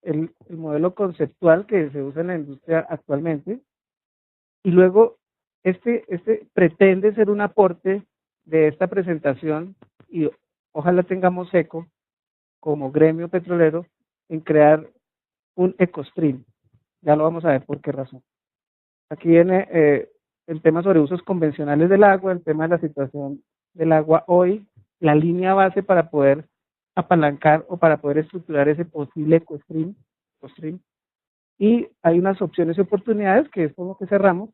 el modelo conceptual que se usa en la industria actualmente, y luego este pretende ser un aporte de esta presentación, y ojalá tengamos eco como gremio petrolero en crear un ecostream. Ya lo vamos a ver por qué razón. Aquí viene el tema sobre usos convencionales del agua, el tema de la situación del agua hoy, la línea base para poder apalancar o para poder estructurar ese posible ecostream. Y hay unas opciones y oportunidades que es con lo que cerramos.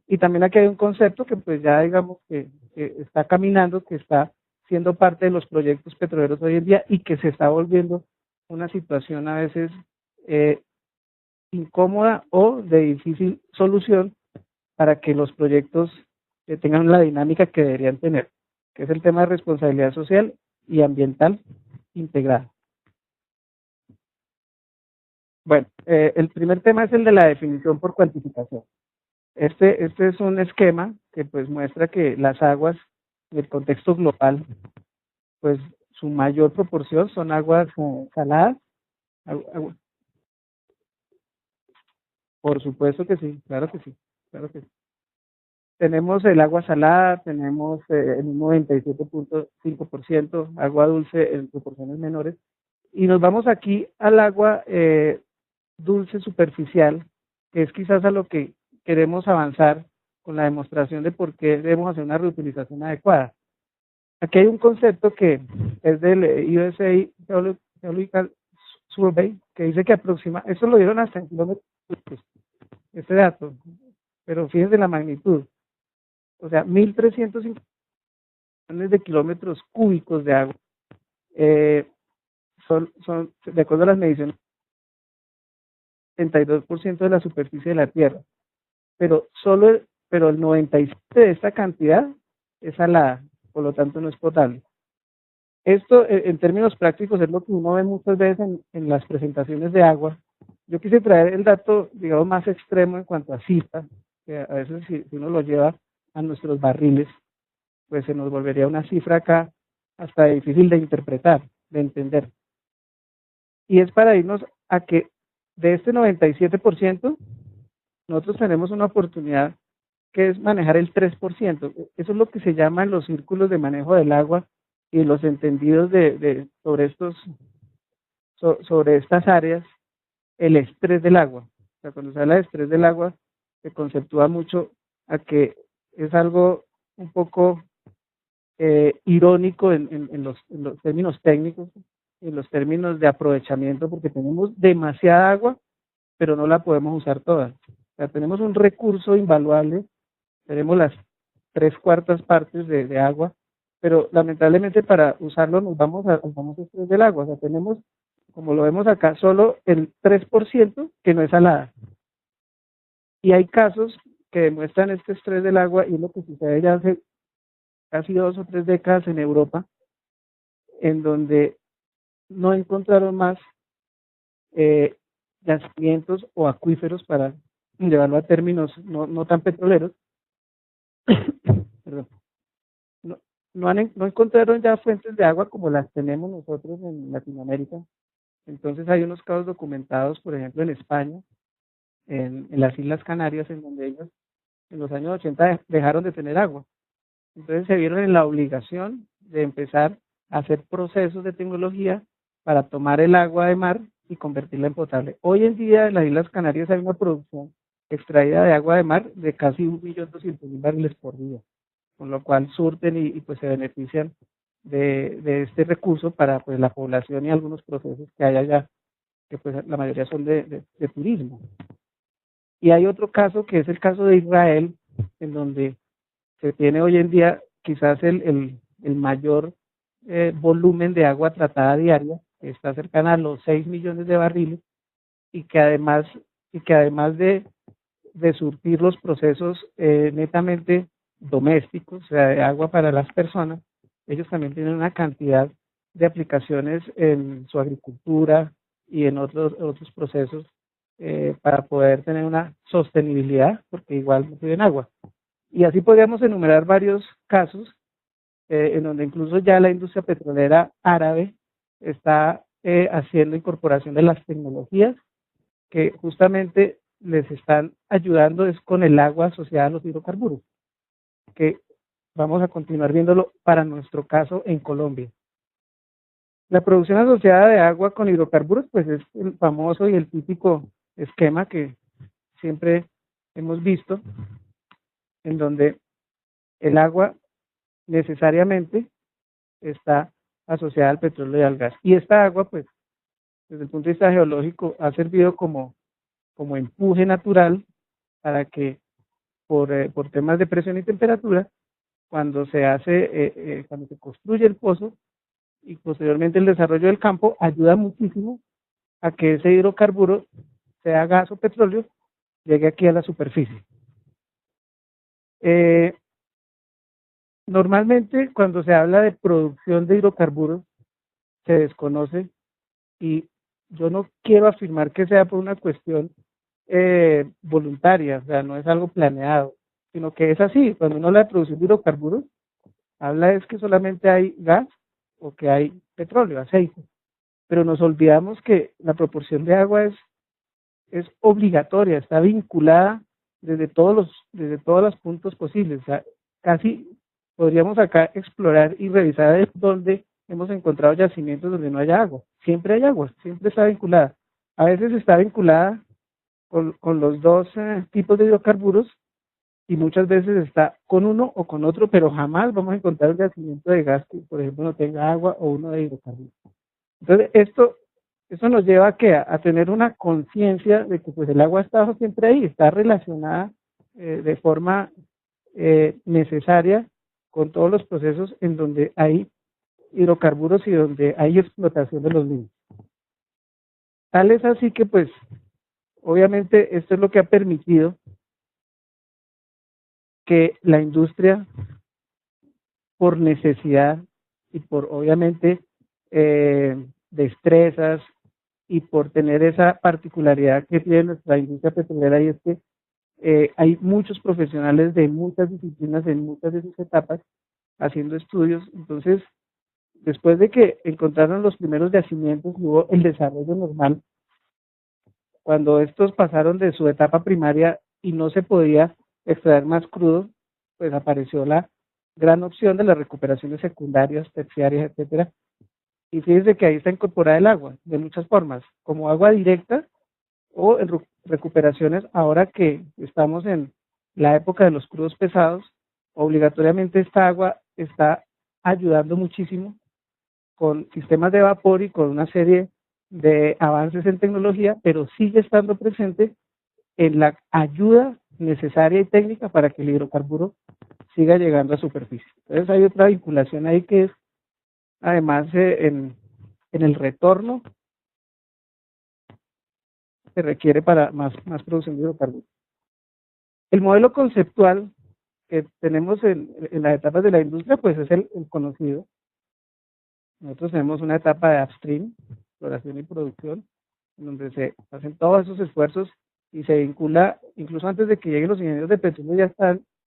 Y también aquí hay un concepto que pues ya digamos que está caminando, que está siendo parte de los proyectos petroleros hoy en día y que se está volviendo una situación a veces incómoda o de difícil solución para que los proyectos tengan la dinámica que deberían tener, que es el tema de responsabilidad social y ambiental integrada. Bueno, el primer tema es el de la definición por cuantificación. Este es un esquema que pues muestra que las aguas en el contexto global, pues su mayor proporción son aguas saladas. Por supuesto que sí, claro que sí, claro que sí. Tenemos el agua salada, tenemos el 97.5%, agua dulce en proporciones menores, y nos vamos aquí al agua dulce superficial, que es quizás a lo que queremos avanzar con la demostración de por qué debemos hacer una reutilización adecuada. Aquí hay un concepto que es del USA Geological Survey, que dice que eso lo dieron hasta en kilómetros, este dato, pero fíjense la magnitud. O sea, 1.350 millones de kilómetros cúbicos de agua son, de acuerdo a las mediciones, 32% de la superficie de la Tierra. Pero el 97% de esta cantidad es salada, por lo tanto no es potable. Esto, en términos prácticos, es lo que uno ve muchas veces en las presentaciones de agua. Yo quise traer el dato, digamos, más extremo en cuanto a cifras, que a veces si uno lo lleva a nuestros barriles, pues se nos volvería una cifra acá hasta difícil de interpretar, de entender. Y es para irnos a que de este 97%, nosotros tenemos una oportunidad que es manejar el 3%. Eso es lo que se llama en los círculos de manejo del agua y los entendidos sobre estas áreas, el estrés del agua. O sea, cuando se habla de estrés del agua, se conceptúa mucho a que es algo un poco irónico en los términos técnicos, en los términos de aprovechamiento, porque tenemos demasiada agua, pero no la podemos usar toda. O sea, tenemos un recurso invaluable, tenemos las 3/4 partes de agua, pero lamentablemente para usarlo nos vamos al famoso estrés del agua. O sea, tenemos, como lo vemos acá, solo el 3% que no es salada. Y hay casos que demuestran este estrés del agua, y es lo que sucede ya hace casi 2 o 3 décadas en Europa, en donde no encontraron más yacimientos o acuíferos, para llevarlo a términos no tan petroleros. Perdón. No encontraron ya fuentes de agua como las tenemos nosotros en Latinoamérica. Entonces hay unos casos documentados, por ejemplo, en España, en las Islas Canarias, en donde ellos en los años 80 dejaron de tener agua. Entonces se vieron en la obligación de empezar a hacer procesos de tecnología para tomar el agua de mar y convertirla en potable. Hoy en día en las Islas Canarias hay una producción extraída de agua de mar de casi 1.200.000 barriles por día, con lo cual surten y pues se benefician de este recurso para pues la población y algunos procesos que hay allá, que pues la mayoría son de turismo. Y hay otro caso que es el caso de Israel, en donde se tiene hoy en día quizás el mayor volumen de agua tratada diaria, que está cercana a los 6 millones de barriles, y que además de surtir los procesos netamente domésticos, o sea, de agua para las personas, ellos también tienen una cantidad de aplicaciones en su agricultura y en otros procesos para poder tener una sostenibilidad, porque igual no tienen agua. Y así podríamos enumerar varios casos en donde incluso ya la industria petrolera árabe está haciendo incorporación de las tecnologías que justamente les están ayudando es con el agua asociada a los hidrocarburos, que vamos a continuar viéndolo para nuestro caso en Colombia. La producción asociada de agua con hidrocarburos, pues es el famoso y el típico esquema que siempre hemos visto, en donde el agua necesariamente está asociada al petróleo y al gas. Y esta agua, pues, desde el punto de vista geológico, ha servido como empuje natural para que por temas de presión y temperatura, cuando cuando se construye el pozo y posteriormente el desarrollo del campo, ayuda muchísimo a que ese hidrocarburo, sea gas o petróleo, llegue aquí a la superficie. Normalmente cuando se habla de producción de hidrocarburos se desconoce, y yo no quiero afirmar que sea por una cuestión voluntaria, o sea, no es algo planeado, sino que es así. Cuando uno habla de producción de hidrocarburos, habla es que solamente hay gas o que hay petróleo, aceite, pero nos olvidamos que la proporción de agua es obligatoria, está vinculada desde todos los puntos posibles. O sea, casi podríamos acá explorar y revisar dónde hemos encontrado yacimientos donde no haya agua. Siempre hay agua, siempre está vinculada. A veces está vinculada con los dos tipos de hidrocarburos, y muchas veces está con uno o con otro, pero jamás vamos a encontrar un yacimiento de gas que, por ejemplo, no tenga agua, o uno de hidrocarburos. Entonces, esto nos lleva a tener una conciencia de que pues el agua está siempre ahí, está relacionada de forma necesaria con todos los procesos en donde hay hidrocarburos y donde hay explotación de los mismos. Tal es así que pues obviamente esto es lo que ha permitido que la industria, por necesidad y por obviamente destrezas, y por tener esa particularidad que tiene nuestra industria petrolera, y es que hay muchos profesionales de muchas disciplinas en muchas de sus etapas haciendo estudios. Entonces, después de que encontraron los primeros yacimientos, hubo el desarrollo normal. Cuando estos pasaron de su etapa primaria y no se podía extraer más crudo, pues apareció la gran opción de las recuperaciones secundarias, terciarias, etcétera. Y fíjense que ahí está incorporada el agua de muchas formas, como agua directa o en recuperaciones. Ahora que estamos en la época de los crudos pesados, obligatoriamente esta agua está ayudando muchísimo con sistemas de vapor y con una serie de avances en tecnología, pero sigue estando presente en la ayuda necesaria y técnica para que el hidrocarburo siga llegando a superficie. Entonces hay otra vinculación ahí que es, además, en el retorno se requiere para más producción de hidrocarburos. El modelo conceptual que tenemos en las etapas de la industria, pues es el conocido. Nosotros tenemos una etapa de upstream, exploración y producción, en donde se hacen todos esos esfuerzos y se vincula, incluso antes de que lleguen los ingenieros de petróleo, ya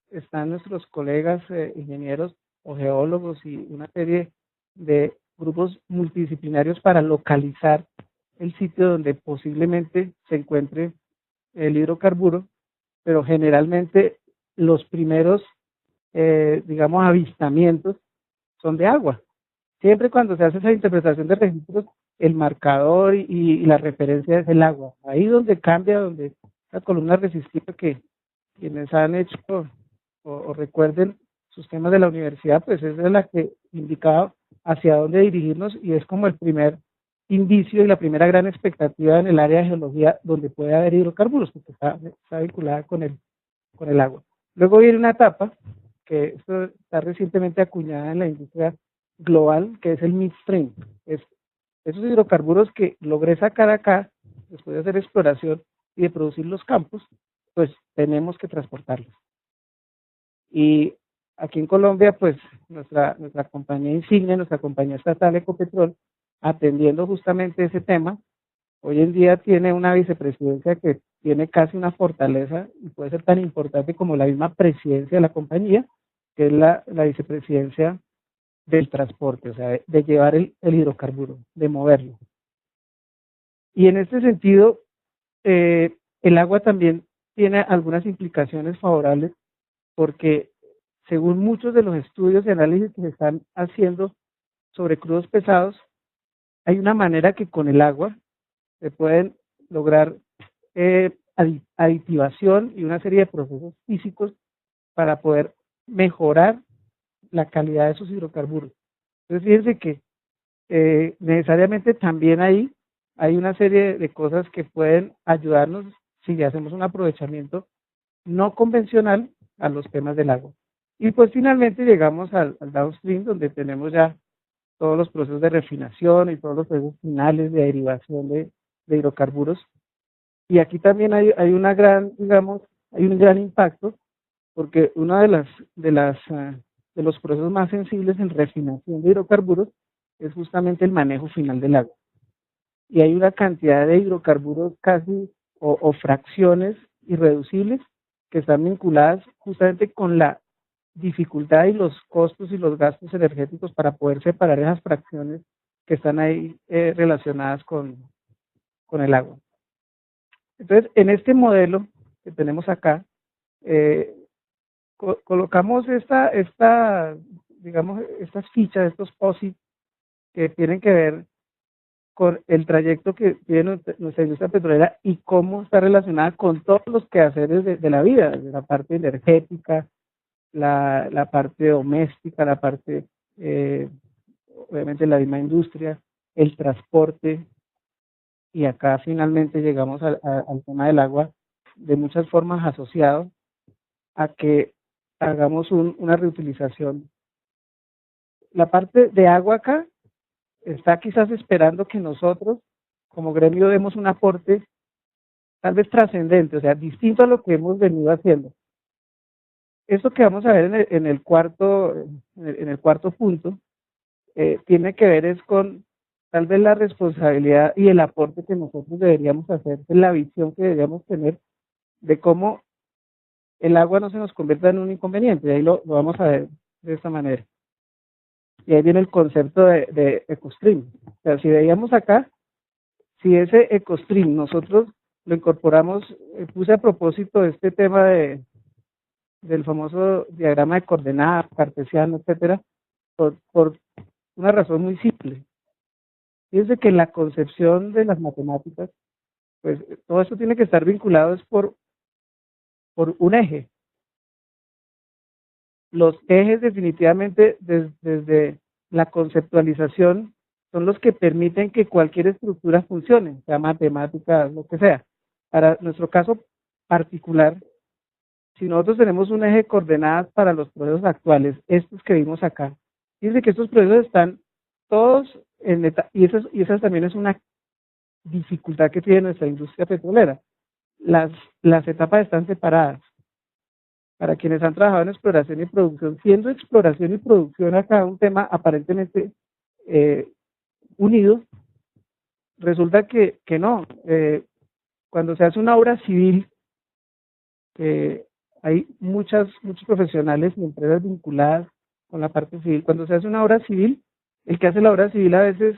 están nuestros colegas ingenieros o geólogos y una serie de grupos multidisciplinarios para localizar el sitio donde posiblemente se encuentre el hidrocarburo, pero generalmente los primeros, digamos, avistamientos son de agua. Siempre cuando se hace esa interpretación de registros, el marcador y la referencia es el agua. Ahí donde cambia, donde la columna resistiva, que quienes han hecho o recuerden sus temas de la universidad, pues esa es la que indicaba hacia dónde dirigirnos, y es como el primer indicio y la primera gran expectativa en el área de geología donde puede haber hidrocarburos, porque está vinculada con el agua. Luego viene una etapa que esto está recientemente acuñada en la industria global, que es el midstream. Es esos hidrocarburos que logré sacar acá después de hacer exploración y de producir los campos, pues tenemos que transportarlos. Y aquí en Colombia, pues nuestra compañía insignia, nuestra compañía estatal Ecopetrol, atendiendo justamente ese tema, hoy en día tiene una vicepresidencia que tiene casi una fortaleza y puede ser tan importante como la misma presidencia de la compañía, que es la vicepresidencia del transporte, o sea, de llevar el hidrocarburo, de moverlo. Y en este sentido, el agua también tiene algunas implicaciones favorables porque según muchos de los estudios y análisis que se están haciendo sobre crudos pesados, hay una manera que con el agua se pueden lograr aditivación y una serie de procesos físicos para poder mejorar la calidad de esos hidrocarburos. Entonces fíjense que necesariamente también ahí hay una serie de cosas que pueden ayudarnos si hacemos un aprovechamiento no convencional a los temas del agua. Y pues finalmente llegamos al downstream, donde tenemos ya todos los procesos de refinación y todos los procesos finales de derivación de hidrocarburos. Y aquí también hay una gran, digamos, hay un gran impacto, porque uno de los procesos más sensibles en refinación de hidrocarburos es justamente el manejo final del agua. Y hay una cantidad de hidrocarburos casi o fracciones irreducibles que están vinculadas justamente con la dificultad y los costos y los gastos energéticos para poder separar esas fracciones que están ahí relacionadas con el agua. Entonces, en este modelo que tenemos acá, colocamos digamos, estas fichas, estos POSIT que tienen que ver con el trayecto que tiene nuestra industria petrolera y cómo está relacionada con todos los quehaceres de la vida, de la parte energética, la parte doméstica, la parte, obviamente, la misma industria, el transporte, y acá finalmente llegamos al tema del agua de muchas formas asociado a que hagamos una reutilización. La parte de agua acá está quizás esperando que nosotros, como gremio, demos un aporte tal vez trascendente, o sea, distinto a lo que hemos venido haciendo. Esto que vamos a ver en el cuarto punto, tiene que ver es con tal vez la responsabilidad y el aporte que nosotros deberíamos hacer, la visión que deberíamos tener de cómo el agua no se nos convierta en un inconveniente. Y ahí lo vamos a ver de esta manera. Y ahí viene el concepto de ecostream. O sea, si veíamos acá, si ese ecostream nosotros lo incorporamos, puse a propósito este tema del famoso diagrama de coordenadas, cartesiano, etcétera, por una razón muy simple. Fíjense que en la concepción de las matemáticas, pues todo esto tiene que estar vinculado es por un eje. Los ejes definitivamente desde la conceptualización son los que permiten que cualquier estructura funcione, sea matemática, lo que sea. Para nuestro caso particular, si nosotros tenemos un eje de coordenadas para los procesos actuales, estos que vimos acá, fíjense que estos procesos están todos y esa también es una dificultad que tiene nuestra industria petrolera. Las etapas están separadas. Para quienes han trabajado en exploración y producción, siendo exploración y producción acá un tema aparentemente unido, resulta que no. Cuando se hace una obra civil, hay muchos profesionales y empresas vinculadas con la parte civil. Cuando se hace una obra civil, el que hace la obra civil a veces,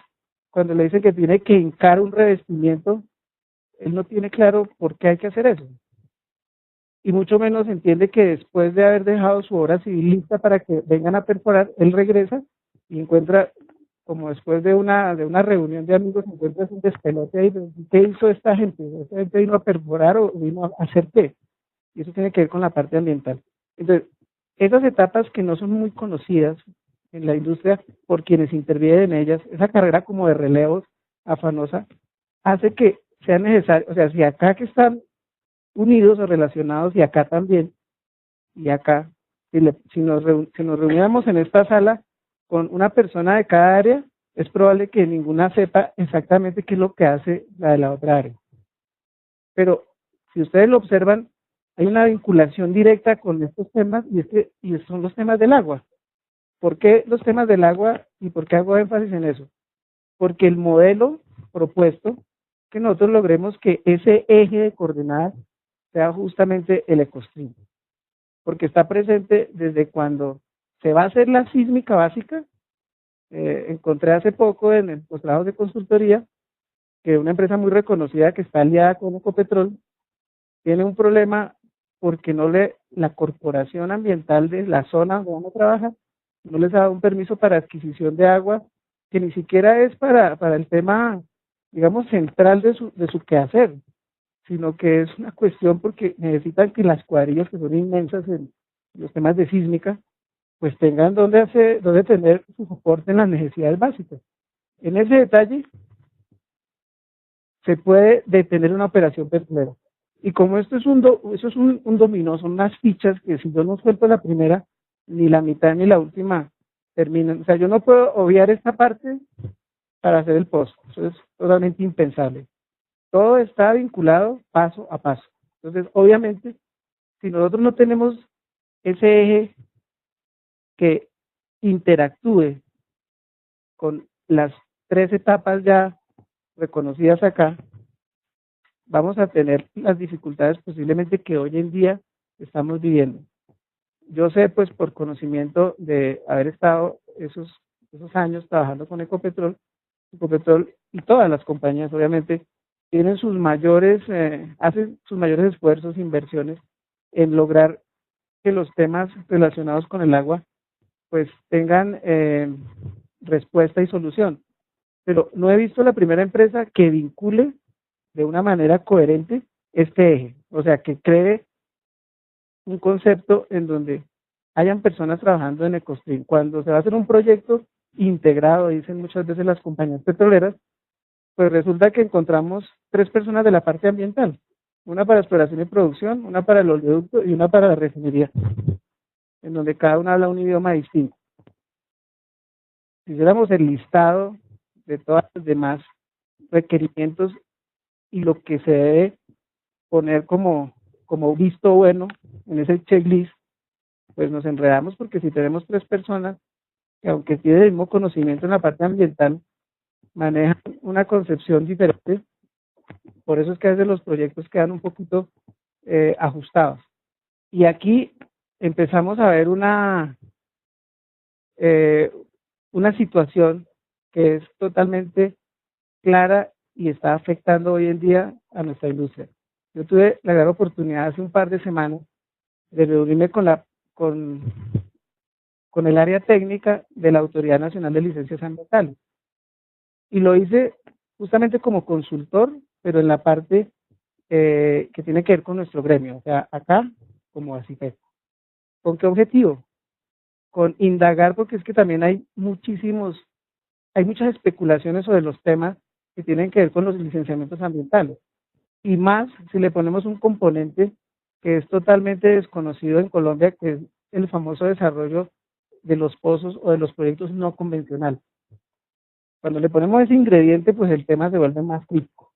cuando le dicen que tiene que hincar un revestimiento, él no tiene claro por qué hay que hacer eso. Y mucho menos entiende que después de haber dejado su obra civil lista para que vengan a perforar, él regresa y encuentra, como después de una reunión de amigos, encuentra un despelote ahí. ¿Qué hizo esta gente? ¿Esta gente vino a perforar o vino a hacer qué? Y eso tiene que ver con la parte ambiental. Entonces, esas etapas que no son muy conocidas en la industria por quienes intervienen en ellas, esa carrera como de relevos afanosa, hace que sea necesario, o sea, si acá que están unidos o relacionados y acá también, y acá, si nos reuniéramos en esta sala con una persona de cada área, es probable que ninguna sepa exactamente qué es lo que hace la de la otra área. Pero si ustedes lo observan, hay una vinculación directa con estos temas y son los temas del agua. ¿Por qué los temas del agua y por qué hago énfasis en eso? Porque el modelo propuesto, que nosotros logremos que ese eje de coordenadas sea justamente el ecostream, porque está presente desde cuando se va a hacer la sísmica básica. Encontré hace poco en los trabajos de consultoría que una empresa muy reconocida que está aliada con Ecopetrol tiene un problema porque la corporación ambiental de la zona donde van a trabajar no les ha dado un permiso para adquisición de agua que ni siquiera es para el tema, digamos, central de su quehacer, sino que es una cuestión porque necesitan que las cuadrillas, que son inmensas en los temas de sísmica, pues tengan donde tener su soporte en las necesidades básicas. En ese detalle se puede detener una operación petrolera. Y como esto es eso es un dominó, son unas fichas que si yo no suelto la primera, ni la mitad ni la última terminan. O sea, yo no puedo obviar esta parte para hacer el post. Eso es totalmente impensable. Todo está vinculado paso a paso. Entonces, obviamente, si nosotros no tenemos ese eje que interactúe con las tres etapas ya reconocidas acá, vamos a tener las dificultades posiblemente que hoy en día estamos viviendo. Yo sé, pues, por conocimiento de haber estado esos años trabajando con Ecopetrol y todas las compañías, obviamente, tienen hacen sus mayores esfuerzos, inversiones en lograr que los temas relacionados con el agua, pues, tengan respuesta y solución. Pero no he visto la primera empresa que vincule de una manera coherente este eje, o sea, que cree un concepto en donde hayan personas trabajando en EcoStream. Cuando se va a hacer un proyecto integrado, dicen muchas veces las compañías petroleras, pues resulta que encontramos 3 personas de la parte ambiental, una para exploración y producción, una para el oleoducto y una para la refinería, en donde cada una habla un idioma distinto. Si hiciéramos el listado de todos los demás requerimientos y lo que se debe poner como visto bueno en ese checklist, pues nos enredamos porque si tenemos 3 personas que aunque tienen el mismo conocimiento en la parte ambiental, manejan una concepción diferente, por eso es que a veces los proyectos quedan un poquito ajustados. Y aquí empezamos a ver una situación que es totalmente clara y está afectando hoy en día a nuestra industria. Yo tuve la gran oportunidad hace un par de semanas de reunirme con el área técnica de la Autoridad Nacional de Licencias Ambientales. Y lo hice justamente como consultor, pero en la parte que tiene que ver con nuestro gremio, o sea, acá como así. ¿Con qué objetivo? Con indagar, porque es que también hay muchas especulaciones sobre los temas que tienen que ver con los licenciamientos ambientales. Y más si le ponemos un componente que es totalmente desconocido en Colombia, que es el famoso desarrollo de los pozos o de los proyectos no convencionales. Cuando le ponemos ese ingrediente, pues el tema se vuelve más crítico.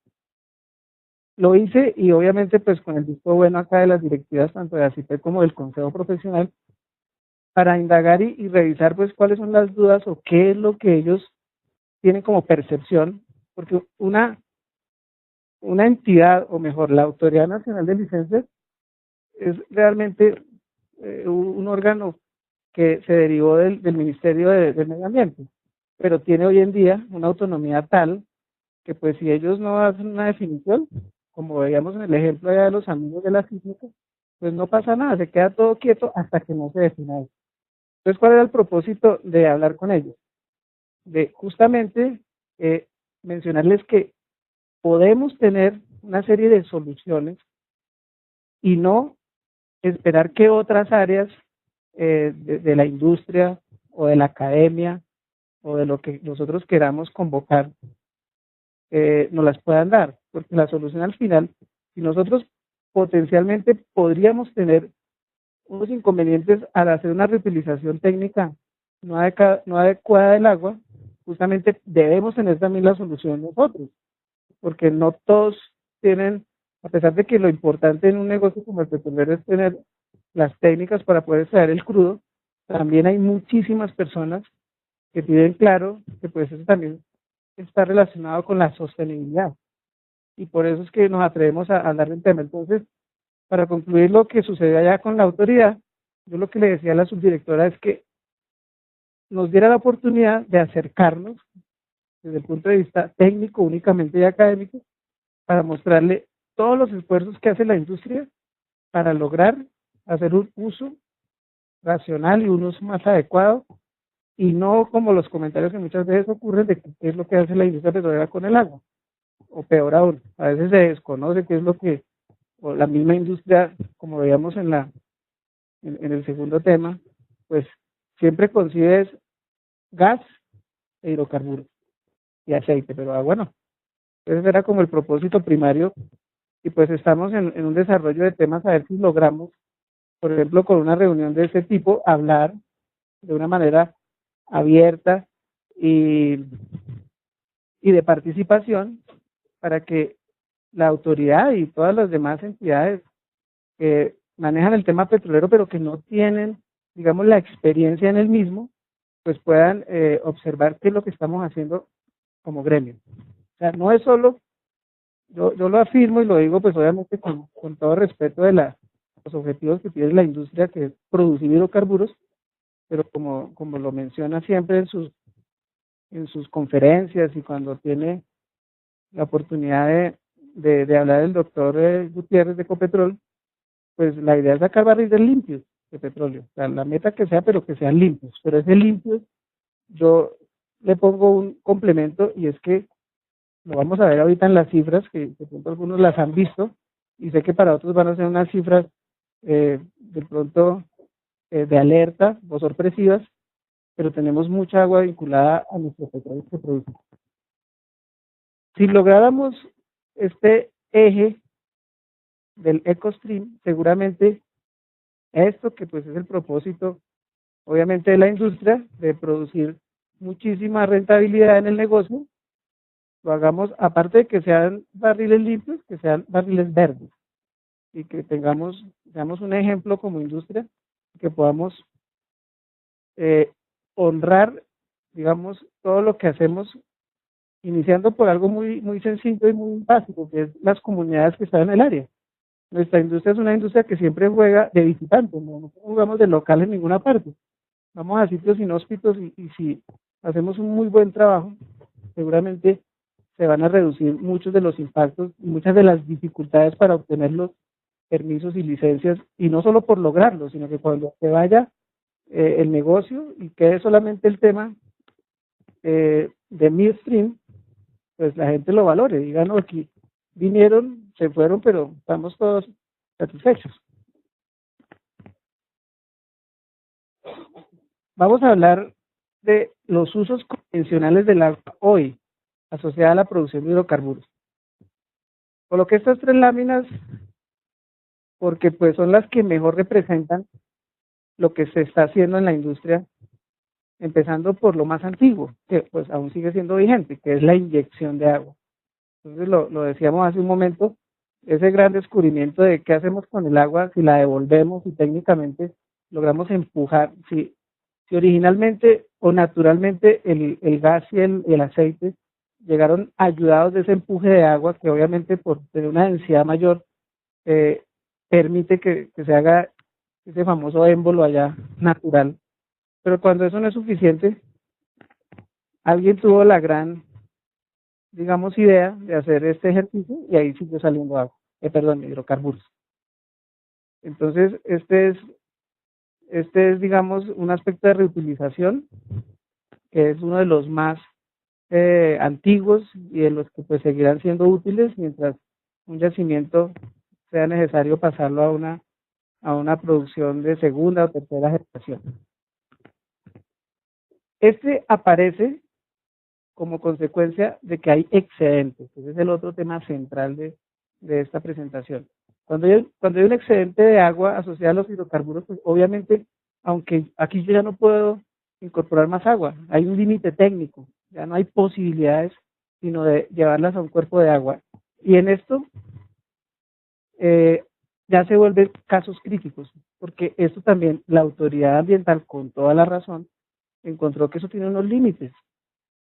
Lo hice y obviamente pues con el visto bueno acá de las directivas tanto de ACIPE como del Consejo Profesional para indagar y revisar pues cuáles son las dudas o qué es lo que ellos tienen como percepción, porque una entidad, o mejor, la Autoridad Nacional de Licencias es realmente un órgano que se derivó del Ministerio del Medio Ambiente, pero tiene hoy en día una autonomía tal que pues si ellos no hacen una definición, como veíamos en el ejemplo de los amigos de la sísmica, pues no pasa nada, se queda todo quieto hasta que no se defina eso. Entonces, ¿cuál era el propósito de hablar con ellos? De justamente mencionarles que podemos tener una serie de soluciones y no esperar que otras áreas de la industria o de la academia o de lo que nosotros queramos convocar nos las puedan dar, porque la solución al final, si nosotros potencialmente podríamos tener unos inconvenientes al hacer una reutilización técnica no adecuada del agua, justamente debemos tener también la solución nosotros, porque no todos tienen, a pesar de que lo importante en un negocio como el petrolero es tener las técnicas para poder extraer el crudo, también hay muchísimas personas que tienen claro que pues eso también está relacionado con la sostenibilidad. Y por eso es que nos atrevemos a hablar del tema. Entonces, para concluir lo que sucedió allá con la autoridad, yo lo que le decía a la subdirectora es que nos diera la oportunidad de acercarnos desde el punto de vista técnico únicamente y académico, para mostrarle todos los esfuerzos que hace la industria para lograr hacer un uso racional y un uso más adecuado, y no como los comentarios que muchas veces ocurren de qué es lo que hace la industria petrolera con el agua, o peor aún, a veces se desconoce qué es lo que, o la misma industria, como veíamos en el segundo tema, pues siempre concibe gas e hidrocarburos y aceite, pero agua no. Ese era como el propósito primario, y pues estamos en un desarrollo de temas a ver si logramos, por ejemplo, con una reunión de ese tipo, hablar de una manera abierta y, y de participación para que la autoridad y todas las demás entidades que manejan el tema petrolero pero que no tienen, digamos, la experiencia en el mismo, pues puedan observar qué es lo que estamos haciendo como gremio. O sea, no es solo, yo lo afirmo y lo digo pues obviamente con todo respeto de los objetivos que tiene la industria, que es producir hidrocarburos, pero como lo menciona siempre en sus conferencias y cuando tiene la oportunidad de hablar el doctor Gutiérrez de Ecopetrol, pues la idea es sacar barriles limpios de petróleo. O sea, la meta que sea, pero que sean limpios. Pero ese limpio, yo le pongo un complemento, y es que lo vamos a ver ahorita en las cifras, que de pronto algunos las han visto, y sé que para otros van a ser unas cifras de pronto de alerta o sorpresivas, pero tenemos mucha agua vinculada a nuestro petróleo que producimos. Si lográramos este eje del EcoStream, seguramente esto que pues es el propósito obviamente de la industria, de producir muchísima rentabilidad en el negocio, lo hagamos, aparte de que sean barriles limpios, que sean barriles verdes, y que seamos un ejemplo como industria, que podamos honrar, digamos, todo lo que hacemos, iniciando por algo muy, muy sencillo y muy básico, que es las comunidades que están en el área. Nuestra industria es una industria que siempre juega de visitante, no jugamos de local en ninguna parte. Vamos a sitios inhóspitos, y si hacemos un muy buen trabajo, seguramente se van a reducir muchos de los impactos y muchas de las dificultades para obtener los permisos y licencias, y no solo por lograrlo, sino que cuando se vaya el negocio y quede solamente el tema de midstream, pues la gente lo valore, digan, no, aquí vinieron, se fueron, pero estamos todos satisfechos. Vamos a hablar de los usos convencionales del agua hoy, asociada a la producción de hidrocarburos. Coloqué estas tres láminas porque pues son las que mejor representan lo que se está haciendo en la industria, empezando por lo más antiguo, que pues aún sigue siendo vigente, que es la inyección de agua. Entonces lo decíamos hace un momento, ese gran descubrimiento de qué hacemos con el agua, si la devolvemos, y técnicamente logramos empujar, si originalmente o naturalmente el gas y el aceite llegaron ayudados de ese empuje de agua, que obviamente por tener una densidad mayor permite que se haga ese famoso émbolo allá natural. Pero cuando eso no es suficiente, alguien tuvo la gran, digamos, idea de hacer este ejercicio, y ahí siguió saliendo agua, perdón, hidrocarburos. Entonces, este es, digamos, un aspecto de reutilización, que es uno de los más antiguos y de los que pues seguirán siendo útiles mientras un yacimiento sea necesario pasarlo a una producción de segunda o tercera generación. Este aparece como consecuencia de que hay excedentes. Ese es el otro tema central de esta presentación. Cuando hay un excedente de agua asociado a los hidrocarburos, pues obviamente, aunque aquí yo ya no puedo incorporar más agua, hay un límite técnico, ya no hay posibilidades sino de llevarlas a un cuerpo de agua. Y en esto ya se vuelven casos críticos, porque esto también la autoridad ambiental, con toda la razón, encontró que eso tiene unos límites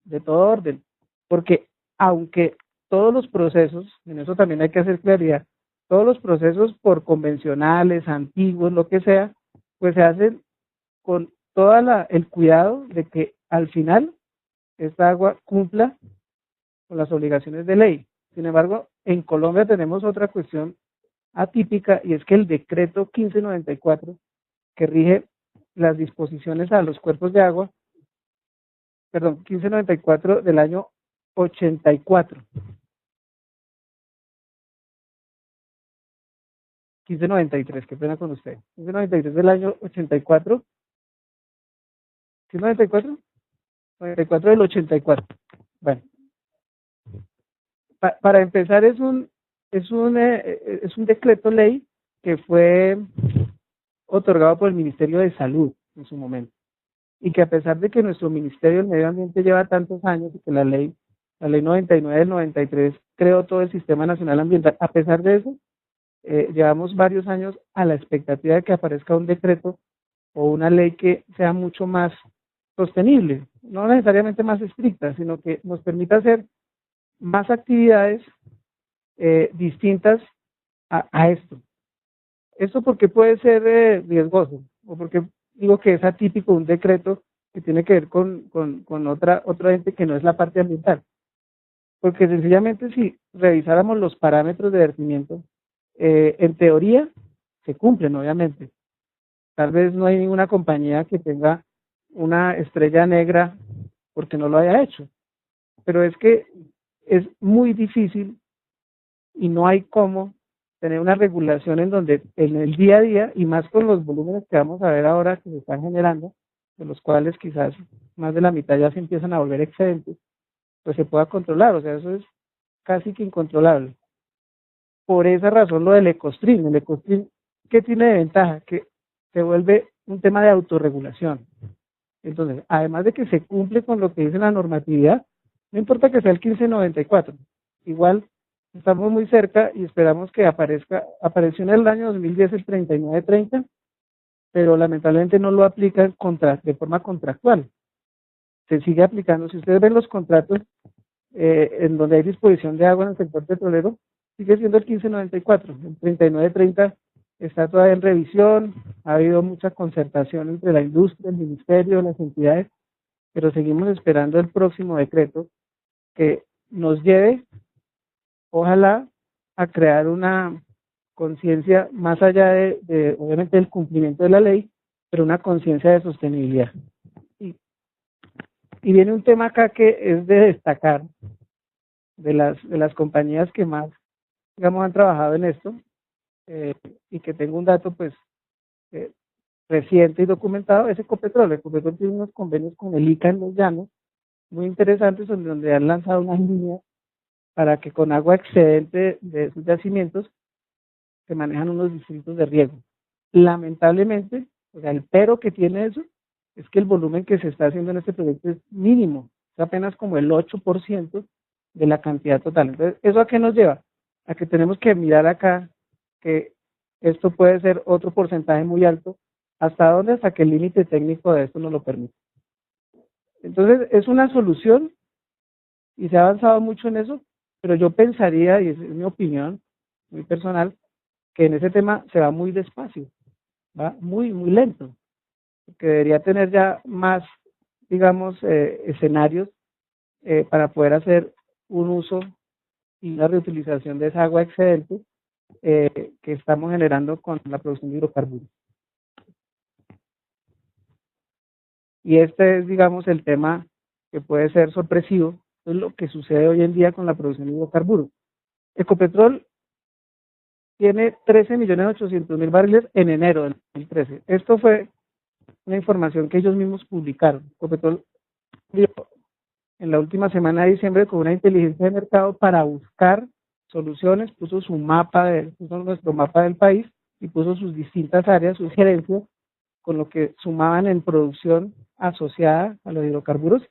de todo orden, porque aunque todos los procesos, en eso también hay que hacer claridad, todos los procesos por convencionales, antiguos, lo que sea, pues se hacen con todo el cuidado de que al final esta agua cumpla con las obligaciones de ley. Sin embargo, en Colombia tenemos otra cuestión atípica y es que el decreto 1594 que rige las disposiciones a los cuerpos de agua, perdón, 1594 del año 84, 1593, qué pena con usted, 1593 del año 84, 1594, 94 del 84. Bueno, para empezar es un decreto ley que fue otorgado por el Ministerio de Salud en su momento, y que a pesar de que nuestro Ministerio del Medio Ambiente lleva tantos años y que la ley 99 del 93 creó todo el Sistema Nacional Ambiental, a pesar de eso, llevamos varios años a la expectativa de que aparezca un decreto o una ley que sea mucho más sostenible, no necesariamente más estricta, sino que nos permita hacer más actividades distintas a esto. Esto porque puede ser riesgoso, o porque digo que es atípico un decreto que tiene que ver con otro ente que no es la parte ambiental. Porque sencillamente si revisáramos los parámetros de vertimiento, en teoría se cumplen, obviamente. Tal vez no hay ninguna compañía que tenga una estrella negra porque no lo haya hecho, pero es que es muy difícil y no hay cómo tener una regulación en donde en el día a día, y más con los volúmenes que vamos a ver ahora que se están generando, de los cuales quizás más de la mitad ya se empiezan a volver excedentes, pues se pueda controlar. O sea, eso es casi que incontrolable. Por esa razón lo del ecostream. El ecostream, ¿qué tiene de ventaja? Que se vuelve un tema de autorregulación. Entonces, además de que se cumple con lo que dice la normatividad, no importa que sea el 1594, igual estamos muy cerca y esperamos que apareció en el año 2010 el 3930, pero lamentablemente no lo aplican de forma contractual. Se sigue aplicando. Si ustedes ven los contratos en donde hay disposición de agua en el sector petrolero, sigue siendo el 1594. El 3930 está todavía en revisión, ha habido mucha concertación entre la industria, el ministerio, las entidades, pero seguimos esperando el próximo decreto que nos lleve, ojalá, a crear una conciencia más allá obviamente, del cumplimiento de la ley, pero una conciencia de sostenibilidad. Y, y viene un tema acá que es de destacar, de las compañías que más, digamos, han trabajado en esto, y que tengo un dato, pues, eh, reciente y documentado, es Ecopetrol. Ecopetrol tiene unos convenios con el ICA en Los Llanos, muy interesantes, donde han lanzado unas líneas para que con agua excedente de sus yacimientos se manejan unos distritos de riego. Lamentablemente, o sea, el pero que tiene eso es que el volumen que se está haciendo en este proyecto es mínimo, es apenas como el 8% de la cantidad total. Entonces, ¿eso a qué nos lleva? A que tenemos que mirar acá que esto puede ser otro porcentaje muy alto. ¿Hasta dónde? Hasta que el límite técnico de esto nos lo permite. Entonces, es una solución y se ha avanzado mucho en eso, pero yo pensaría, y es mi opinión muy personal, que en ese tema se va muy despacio, va muy, muy lento, que debería tener ya más, digamos, escenarios para poder hacer un uso y una reutilización de esa agua excedente que estamos generando con la producción de hidrocarburos. Y este es, digamos, el tema que puede ser sorpresivo, es lo que sucede hoy en día con la producción de hidrocarburos. Ecopetrol tiene 13.800.000 barriles en enero del 2013. Esto fue una información que ellos mismos publicaron. Ecopetrol dio en la última semana de diciembre con una inteligencia de mercado para buscar soluciones, puso nuestro mapa del país y puso sus distintas áreas, sus gerencias, con lo que sumaban en producción asociada a los hidrocarburos,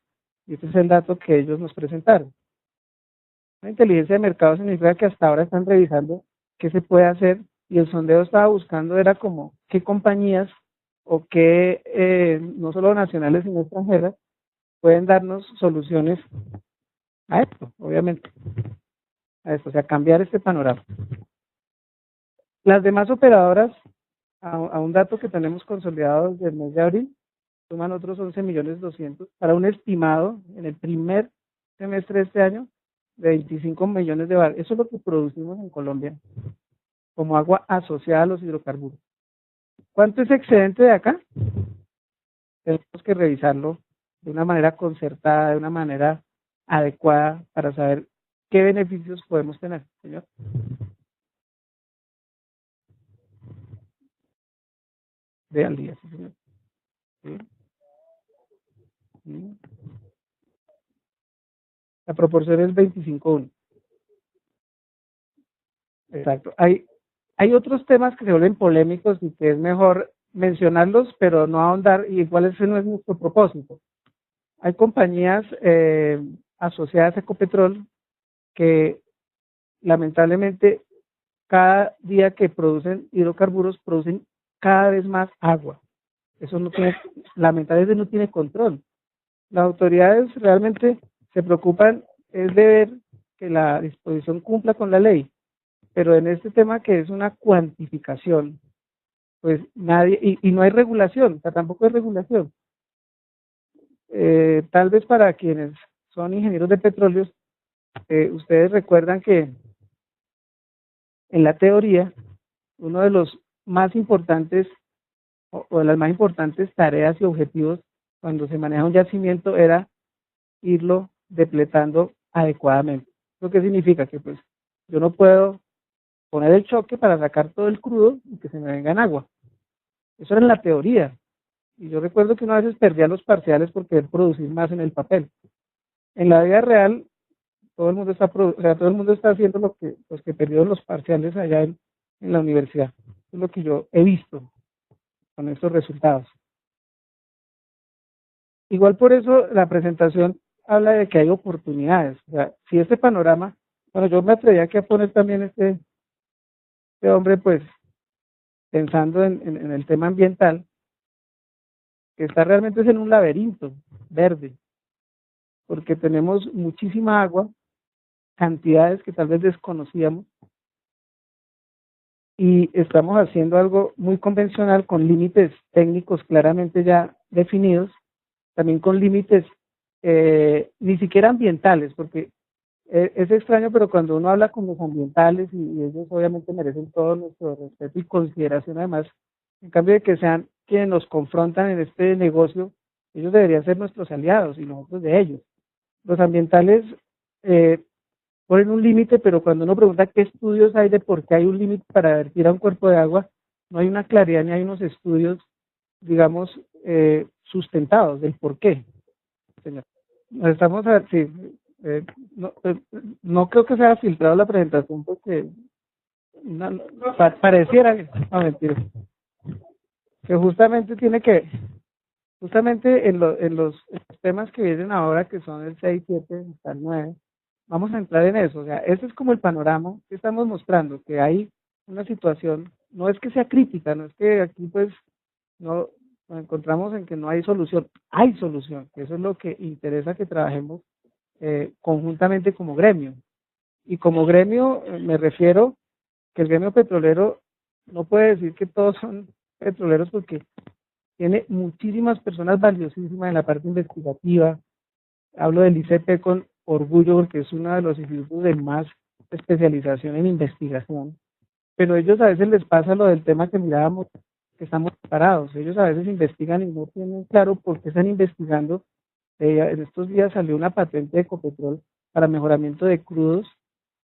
y este es el dato que ellos nos presentaron. La inteligencia de mercado significa que hasta ahora están revisando qué se puede hacer, y el sondeo estaba buscando era como qué compañías o qué, no solo nacionales sino extranjeras, pueden darnos soluciones a esto, obviamente, a esto, o sea, cambiar este panorama. Las demás operadoras, a un dato que tenemos consolidado desde el mes de abril, suman otros 11.200.000 para un estimado en el primer semestre de este año de 25 millones de barriles. Eso es lo que producimos en Colombia como agua asociada a los hidrocarburos. ¿Cuánto es excedente de acá? Tenemos que revisarlo de una manera concertada, de una manera adecuada para saber qué beneficios podemos tener, señor. De al día, sí, señor. ¿Sí? ¿Sí? La proporción es 25:1. Exacto. Hay otros temas que se vuelven polémicos y que es mejor mencionarlos, pero no ahondar, y igual ese no es nuestro propósito. Hay compañías asociadas a Ecopetrol que lamentablemente cada día que producen hidrocarburos producen cada vez más agua. Eso no tiene, lamentablemente no tiene control. Las autoridades realmente se preocupan es de ver que la disposición cumpla con la ley, pero en este tema que es una cuantificación, pues nadie, y no hay regulación, o sea, tampoco hay regulación. Tal vez para quienes son ingenieros de petróleos, ustedes recuerdan que en la teoría, uno de los más importantes o de las más importantes tareas y objetivos cuando se maneja un yacimiento era irlo depletando adecuadamente. ¿Lo que significa? Que pues yo no puedo poner el choque para sacar todo el crudo y que se me venga en agua. Eso era en la teoría. Y yo recuerdo que una vez perdía los parciales por querer producir más en el papel. En la vida real, todo el mundo está, o sea, todo el mundo está haciendo lo que los que perdieron los parciales allá en la universidad. Es lo que yo he visto con estos resultados. Igual por eso la presentación habla de que hay oportunidades. O sea, si este panorama, bueno, yo me atreví aquí a poner también este hombre, pues, pensando en el tema ambiental, que está realmente en un laberinto verde, porque tenemos muchísima agua, cantidades que tal vez desconocíamos, y estamos haciendo algo muy convencional con límites técnicos claramente ya definidos, también con límites ni siquiera ambientales, porque es extraño, pero cuando uno habla con los ambientales, y ellos obviamente merecen todo nuestro respeto y consideración además, en cambio de que sean quienes nos confrontan en este negocio, ellos deberían ser nuestros aliados y nosotros de ellos. Los ambientales eh, ponen un límite, pero cuando uno pregunta qué estudios hay de por qué hay un límite para vertir a un cuerpo de agua, no hay una claridad ni hay unos estudios, digamos, sustentados del por qué, señor. Nos estamos a ver, sí, eh, no, no creo que se haya filtrado la presentación porque pareciera, no mentira, que justamente tiene que, justamente en los temas que vienen ahora, que son el 6 7 hasta el 9, vamos a entrar en eso. O sea, ese es como el panorama que estamos mostrando, que hay una situación, no es que sea crítica, no es que aquí pues no nos encontramos en que no hay solución, que eso es lo que interesa que trabajemos conjuntamente como gremio. Y como gremio me refiero que el gremio petrolero no puede decir que todos son petroleros porque tiene muchísimas personas valiosísimas en la parte investigativa. Hablo del ICP con orgullo porque es uno de los institutos de más especialización en investigación, pero ellos a veces les pasa lo del tema que mirábamos, que estamos separados. Ellos a veces investigan y no tienen claro por qué están investigando. En estos días salió una patente de Ecopetrol para mejoramiento de crudos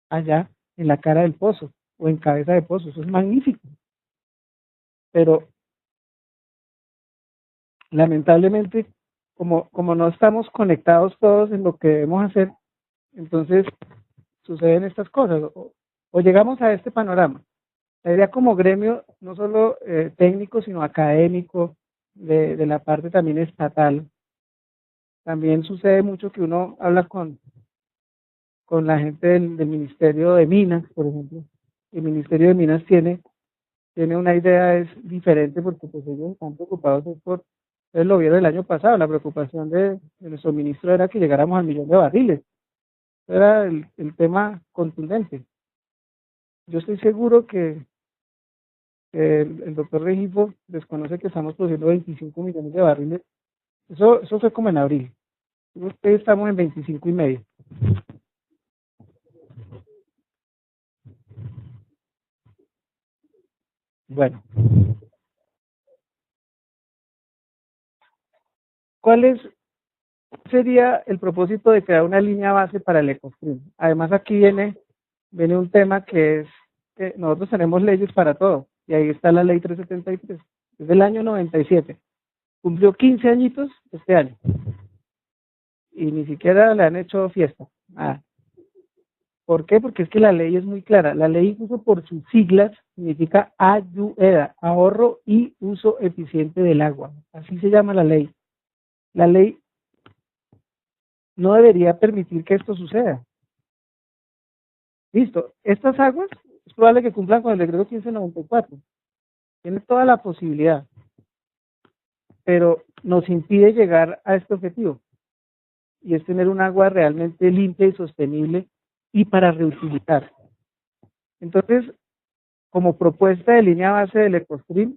allá en la cara del pozo o en cabeza de pozo. Eso es magnífico, pero lamentablemente, como no estamos conectados todos en lo que debemos hacer, entonces suceden estas cosas, o llegamos a este panorama. La idea como gremio, no solo técnico, sino académico, de la parte también estatal, también sucede mucho que uno habla con la gente del Ministerio de Minas, por ejemplo. El Ministerio de Minas tiene una idea es diferente porque pues ellos están preocupados por, ustedes lo vieron el año pasado, la preocupación de nuestro ministro era que llegáramos al 1.000.000 de barriles. Era el tema contundente. Yo estoy seguro que el doctor Regifo desconoce que estamos produciendo 25 millones de barriles Eso fue como en abril. Ustedes estamos en 25,5. Bueno, ¿cuál sería el propósito de crear una línea base para el EcoStream? Además, aquí viene un tema que es que nosotros tenemos leyes para todo, y ahí está la ley 373, es del año 97. Cumplió 15 añitos este año, y ni siquiera le han hecho fiesta. Ah, ¿por qué? Porque es que la ley es muy clara. La ley, incluso por sus siglas, significa AYUEDA, ahorro y uso eficiente del agua. Así se llama la ley. La ley no debería permitir que esto suceda. Listo, estas aguas es probable que cumplan con el decreto 1594. Tiene toda la posibilidad, pero nos impide llegar a este objetivo, y es tener un agua realmente limpia y sostenible y para reutilizar. Entonces, como propuesta de línea base del EcoStream,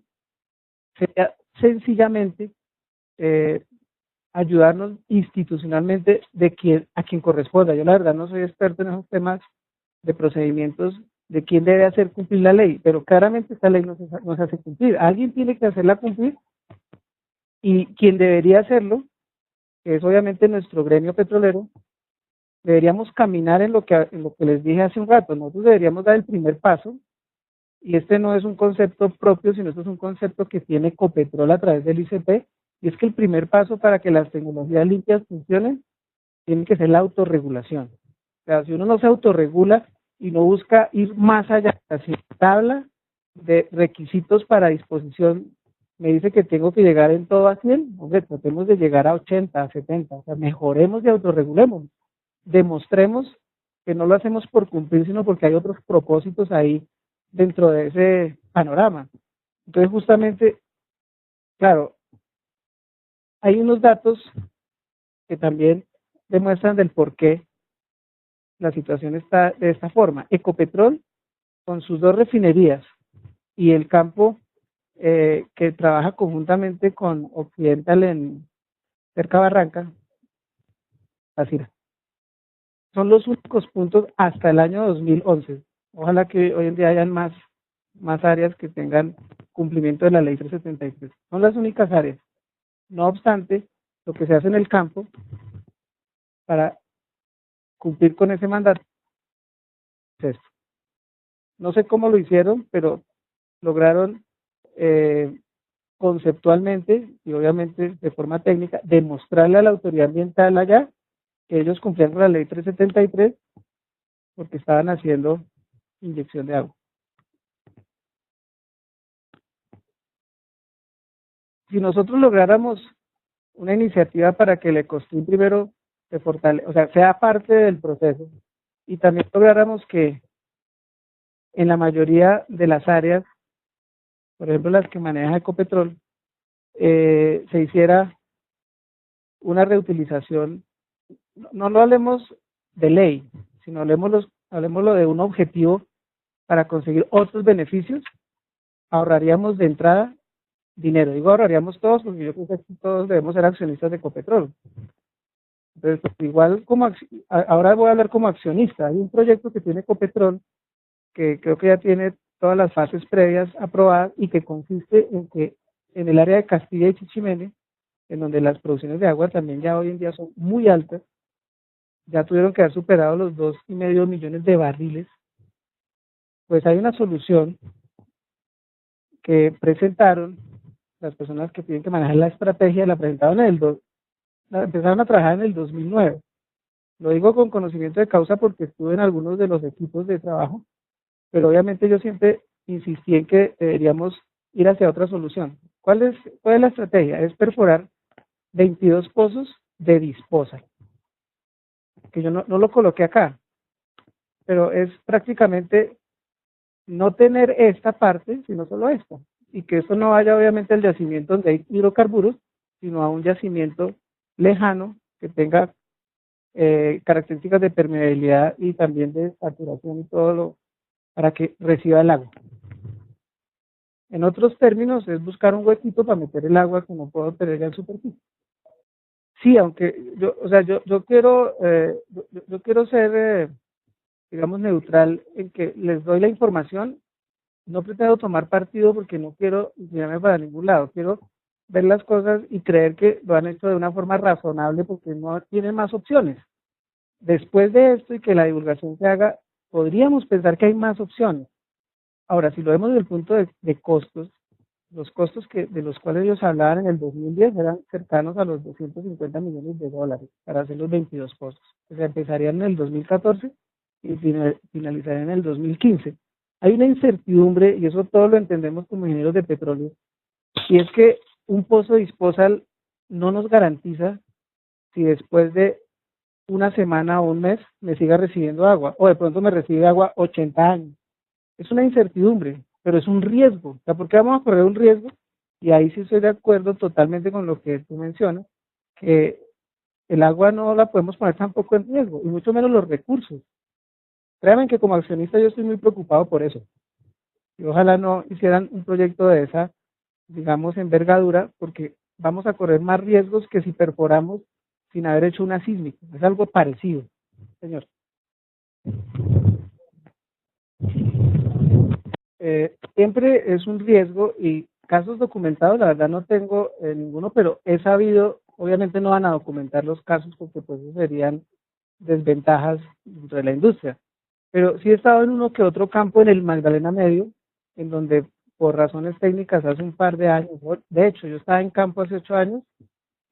sería sencillamente eh, ayudarnos institucionalmente a quien corresponda. Yo la verdad no soy experto en esos temas de procedimientos de quién debe hacer cumplir la ley, pero claramente esta ley nos hace cumplir. Alguien tiene que hacerla cumplir, y quien debería hacerlo, que es obviamente nuestro gremio petrolero, deberíamos caminar en lo que les dije hace un rato. Nosotros deberíamos dar el primer paso, y este no es un concepto propio, sino esto es un concepto que tiene Ecopetrol a través del ICP, y es que el primer paso para que las tecnologías limpias funcionen tiene que ser la autorregulación. O sea, si uno no se autorregula y no busca ir más allá, si la tabla de requisitos para disposición me dice que tengo que llegar en todo a 100, hombre, tratemos de llegar a 80, a 70, o sea, mejoremos y autorregulemos, demostremos que no lo hacemos por cumplir, sino porque hay otros propósitos ahí dentro de ese panorama. Entonces, justamente, claro, hay unos datos que también demuestran del por qué la situación está de esta forma. Ecopetrol, con sus dos refinerías y el campo que trabaja conjuntamente con Occidental en cerca de Barranca, así son los únicos puntos hasta el año 2011. Ojalá que hoy en día hayan más áreas que tengan cumplimiento de la ley 373. Son las únicas áreas. No obstante, lo que se hace en el campo para cumplir con ese mandato es esto. No sé cómo lo hicieron, pero lograron eh, conceptualmente y obviamente de forma técnica demostrarle a la autoridad ambiental allá que ellos cumplían con la ley 373 porque estaban haciendo inyección de agua. Si nosotros lográramos una iniciativa para que el EcoStream primero se fortalezca, o sea, sea parte del proceso, y también lográramos que en la mayoría de las áreas, por ejemplo las que maneja Ecopetrol, se hiciera una reutilización. No lo hablemos de ley, sino hablemoslo de un objetivo para conseguir otros beneficios. Ahorraríamos de entrada dinero. Digo ahorraríamos todos, porque yo creo que aquí todos debemos ser accionistas de Ecopetrol. Entonces, pues, igual ahora voy a hablar como accionista. Hay un proyecto que tiene Ecopetrol que creo que ya tiene todas las fases previas aprobadas, y que consiste en que en el área de Castilla y Chichimene, en donde las producciones de agua también ya hoy en día son muy altas, ya tuvieron que haber superado los 2,5 millones de barriles, pues hay una solución que presentaron las personas que tienen que manejar la estrategia. La presentaron empezaron a trabajar en el 2009. Lo digo con conocimiento de causa porque estuve en algunos de los equipos de trabajo, pero obviamente yo siempre insistí en que deberíamos ir hacia otra solución. ¿Cuál es la estrategia? Es perforar 22 pozos de disposal, que yo no lo coloqué acá, pero es prácticamente no tener esta parte, sino solo esta, y que esto no vaya obviamente al yacimiento donde hay hidrocarburos, sino a un yacimiento lejano que tenga características de permeabilidad y también de saturación y todo lo para que reciba el agua. En otros términos, es buscar un huequito para meter el agua que no puedo tener ya en superficie. Sí, aunque yo, o sea, yo quiero, yo quiero ser, digamos, neutral en que les doy la información. No pretendo tomar partido porque no quiero inclinarme para ningún lado. Quiero ver las cosas y creer que lo han hecho de una forma razonable porque no tienen más opciones. Después de esto y que la divulgación se haga, podríamos pensar que hay más opciones. Ahora, si lo vemos desde el punto de costos, los costos de los cuales ellos hablaban en el 2010 eran cercanos a los 250 millones de dólares para hacer los 22 pozos. O sea, empezarían en el 2014 y finalizarían en el 2015. Hay una incertidumbre, y eso todo lo entendemos como ingenieros de petróleo, y es que un pozo disposal no nos garantiza si después de una semana o un mes me siga recibiendo agua, o de pronto me recibe agua 80 años. Es una incertidumbre, pero es un riesgo. O sea, ¿por qué vamos a correr un riesgo? Y ahí sí estoy de acuerdo totalmente con lo que tú mencionas, que el agua no la podemos poner tampoco en riesgo, y mucho menos los recursos. Créanme que como accionista yo estoy muy preocupado por eso. Y ojalá no hicieran un proyecto de esa, digamos, envergadura, porque vamos a correr más riesgos que si perforamos sin haber hecho una sísmica. Es algo parecido, señor. Siempre es un riesgo y casos documentados, la verdad no tengo ninguno, pero he sabido, obviamente no van a documentar los casos porque pues eso serían desventajas dentro de la industria, pero sí he estado en uno que otro campo en el Magdalena Medio, en donde por razones técnicas hace un par de años, de hecho yo estaba en campo hace 8 años,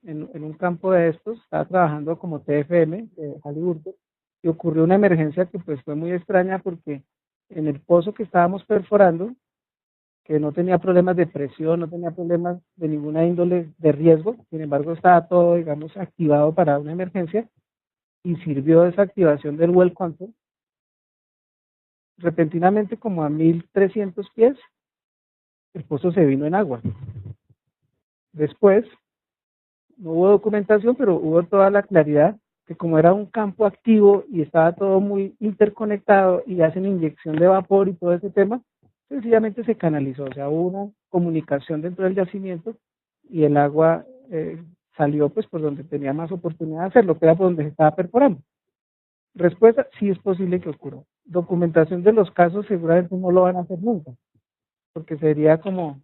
en un campo de estos, estaba trabajando como TFM de Halliburton, y ocurrió una emergencia que pues fue muy extraña porque en el pozo que estábamos perforando, que no tenía problemas de presión, no tenía problemas de ninguna índole de riesgo, sin embargo estaba todo, digamos, activado para una emergencia y sirvió esa activación del well control. Repentinamente, como a 1300 pies, el pozo se vino en agua. Después, no hubo documentación, pero hubo toda la claridad que como era un campo activo y estaba todo muy interconectado y hacen inyección de vapor y todo ese tema, sencillamente se canalizó, o sea, hubo una comunicación dentro del yacimiento y el agua salió pues por donde tenía más oportunidad de hacerlo, que era por donde se estaba perforando. Respuesta, sí es posible que ocurra. Documentación de los casos seguramente no lo van a hacer nunca, porque sería como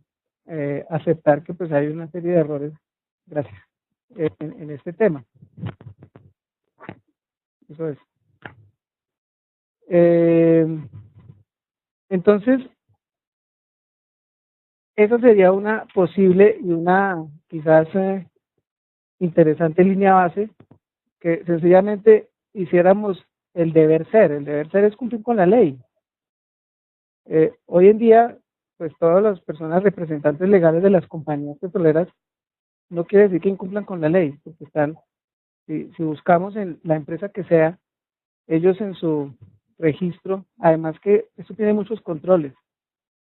aceptar que pues hay una serie de errores, gracias, en este tema. Eso es. Entonces, esa sería una posible y una quizás interesante línea base que sencillamente hiciéramos el deber ser. El deber ser es cumplir con la ley. Hoy en día, pues todas las personas representantes legales de las compañías petroleras no quiere decir que incumplan con la ley, porque están, si buscamos en la empresa que sea, ellos en su registro, además que esto tiene muchos controles.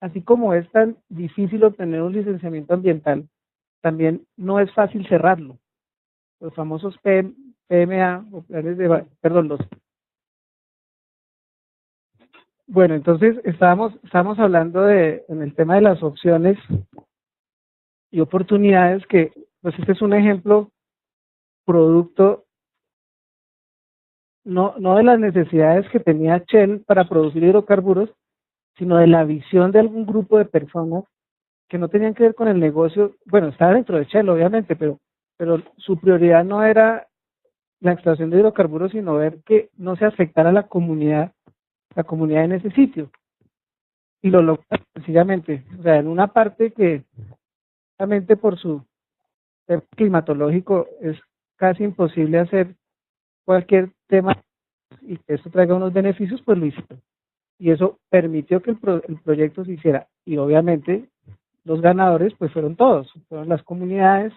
Así como es tan difícil obtener un licenciamiento ambiental, también no es fácil cerrarlo. Los famosos PMA o planes de, perdón, los. Bueno, entonces estábamos hablando en el tema de las opciones y oportunidades que, pues este es un ejemplo producto no de las necesidades que tenía Shell para producir hidrocarburos, sino de la visión de algún grupo de personas que no tenían que ver con el negocio. Bueno, estaba dentro de Shell, obviamente, pero su prioridad no era la extracción de hidrocarburos, sino ver que no se afectara a la comunidad en ese sitio. Y lo logra sencillamente, o sea, en una parte que, obviamente por su tema climatológico, es casi imposible hacer cualquier tema y que eso traiga unos beneficios, pues lo hicieron. Y eso permitió que el proyecto se hiciera. Y obviamente los ganadores pues fueron todos, fueron las comunidades,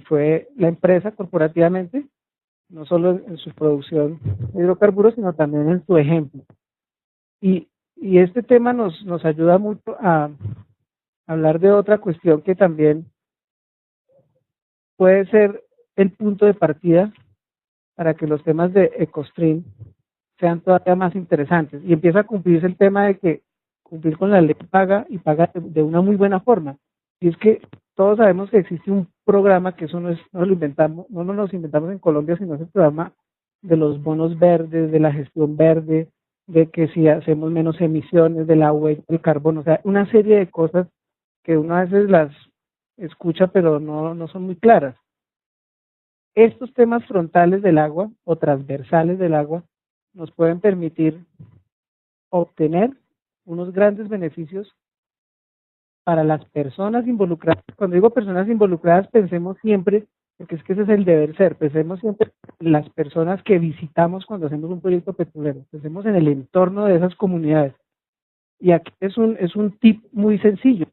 fue la empresa corporativamente, no solo en su producción de hidrocarburos, sino también en su ejemplo. Y este tema nos ayuda mucho a hablar de otra cuestión que también puede ser el punto de partida para que los temas de EcoStream sean todavía más interesantes. Y empieza a cumplirse el tema de que cumplir con la ley paga y paga de una muy buena forma. Y es que todos sabemos que existe un programa que eso no lo inventamos, no nos inventamos en Colombia, sino ese programa de los bonos verdes, de la gestión verde, de que si hacemos menos emisiones del agua y del carbono, o sea, una serie de cosas que uno a veces las escucha pero no son muy claras. Estos temas frontales del agua o transversales del agua nos pueden permitir obtener unos grandes beneficios para las personas involucradas. Cuando digo personas involucradas, pensemos siempre, porque es que ese es el deber ser, pensemos siempre en las personas que visitamos cuando hacemos un proyecto petrolero, pensemos en el entorno de esas comunidades. Y aquí es un tip muy sencillo.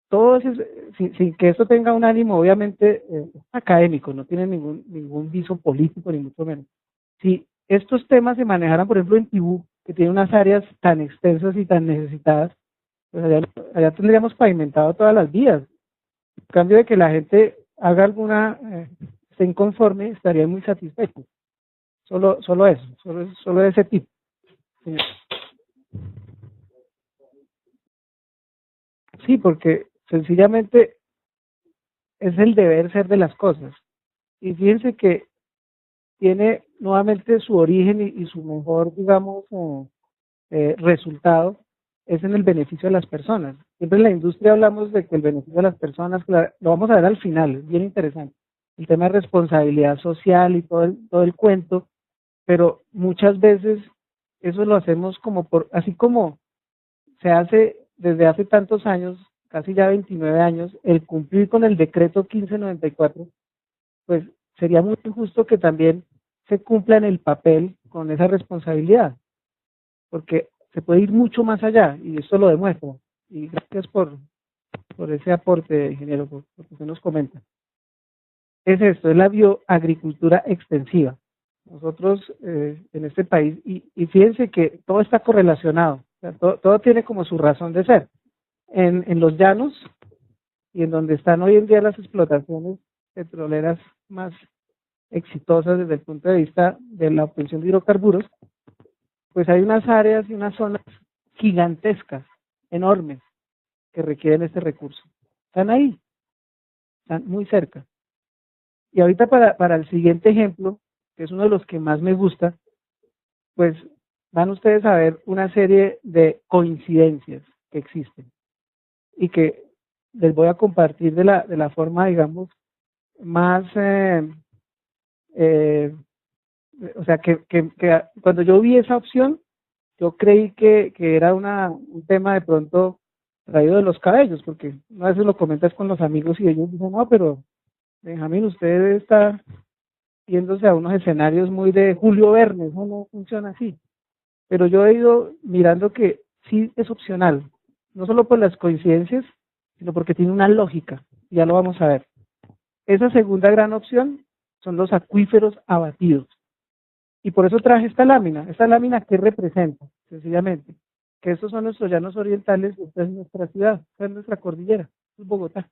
Todo eso, sin que esto tenga un ánimo, obviamente, académico, no tiene ningún viso político, ni mucho menos. Si estos temas se manejaran, por ejemplo, en Tibú, que tiene unas áreas tan extensas y tan necesitadas, pues allá tendríamos pavimentado todas las vías. En cambio de que la gente haga esté inconforme, estaría muy satisfecho. Solo eso, solo ese tipo. Señor. Sí, porque sencillamente es el deber ser de las cosas. Y fíjense que tiene nuevamente su origen y su mejor, digamos, resultado es en el beneficio de las personas. Siempre en la industria hablamos de que el beneficio de las personas, lo vamos a ver al final, es bien interesante. El tema de responsabilidad social y todo el cuento, pero muchas veces eso lo hacemos así como se hace desde hace tantos años, casi ya 29 años, el cumplir con el decreto 1594, pues sería muy injusto que también se cumpla en el papel con esa responsabilidad, porque se puede ir mucho más allá y esto lo demuestra. Y gracias por ese aporte, ingeniero, por lo que usted nos comenta. Es esto, es la bioagricultura extensiva. Nosotros en este país, y fíjense que todo está correlacionado, o sea, todo tiene como su razón de ser. En los llanos y en donde están hoy en día las explotaciones petroleras más exitosas desde el punto de vista de la obtención de hidrocarburos, pues hay unas áreas y unas zonas gigantescas, enormes, que requieren este recurso. Están ahí, están muy cerca. Y ahorita para el siguiente ejemplo, que es uno de los que más me gusta, pues van ustedes a ver una serie de coincidencias que existen y que les voy a compartir de la forma, digamos, más, eh, o sea, que cuando yo vi esa opción, yo creí que era un tema de pronto traído de los cabellos, porque a veces lo comentas con los amigos y ellos dicen, no, pero Benjamín, usted está yéndose a unos escenarios muy de Julio Verne, eso no funciona así. Pero yo he ido mirando que sí es opcional, no solo por las coincidencias, sino porque tiene una lógica, ya lo vamos a ver. Esa segunda gran opción son los acuíferos abatidos. Y por eso traje esta lámina que representa, sencillamente, que estos son nuestros llanos orientales, esta es nuestra ciudad, esta es nuestra cordillera, esta es Bogotá.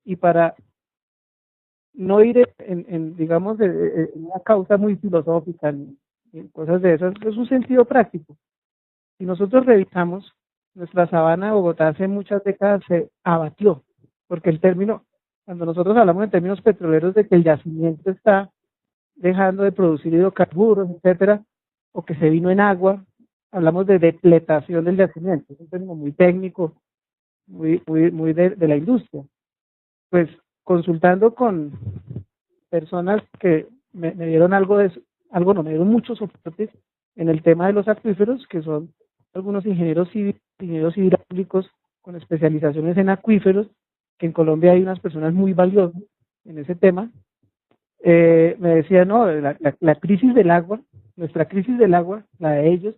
Y para no ir digamos, en una causa muy filosófica, en cosas de esas, es un sentido práctico. Si nosotros revisamos, nuestra sabana de Bogotá hace muchas décadas se abatió, porque el término, cuando nosotros hablamos en términos petroleros de que el yacimiento está dejando de producir hidrocarburos, etcétera, o que se vino en agua, hablamos de depletación del yacimiento, es un término muy técnico, muy de la industria. Pues consultando con personas que me dieron algo no, me dieron muchos soportes en el tema de los acuíferos, que son algunos ingenieros civiles, ingenieros hidráulicos con especializaciones en acuíferos, que en Colombia hay unas personas muy valiosas en ese tema. Me decía, no, la crisis del agua, nuestra crisis del agua, la de ellos,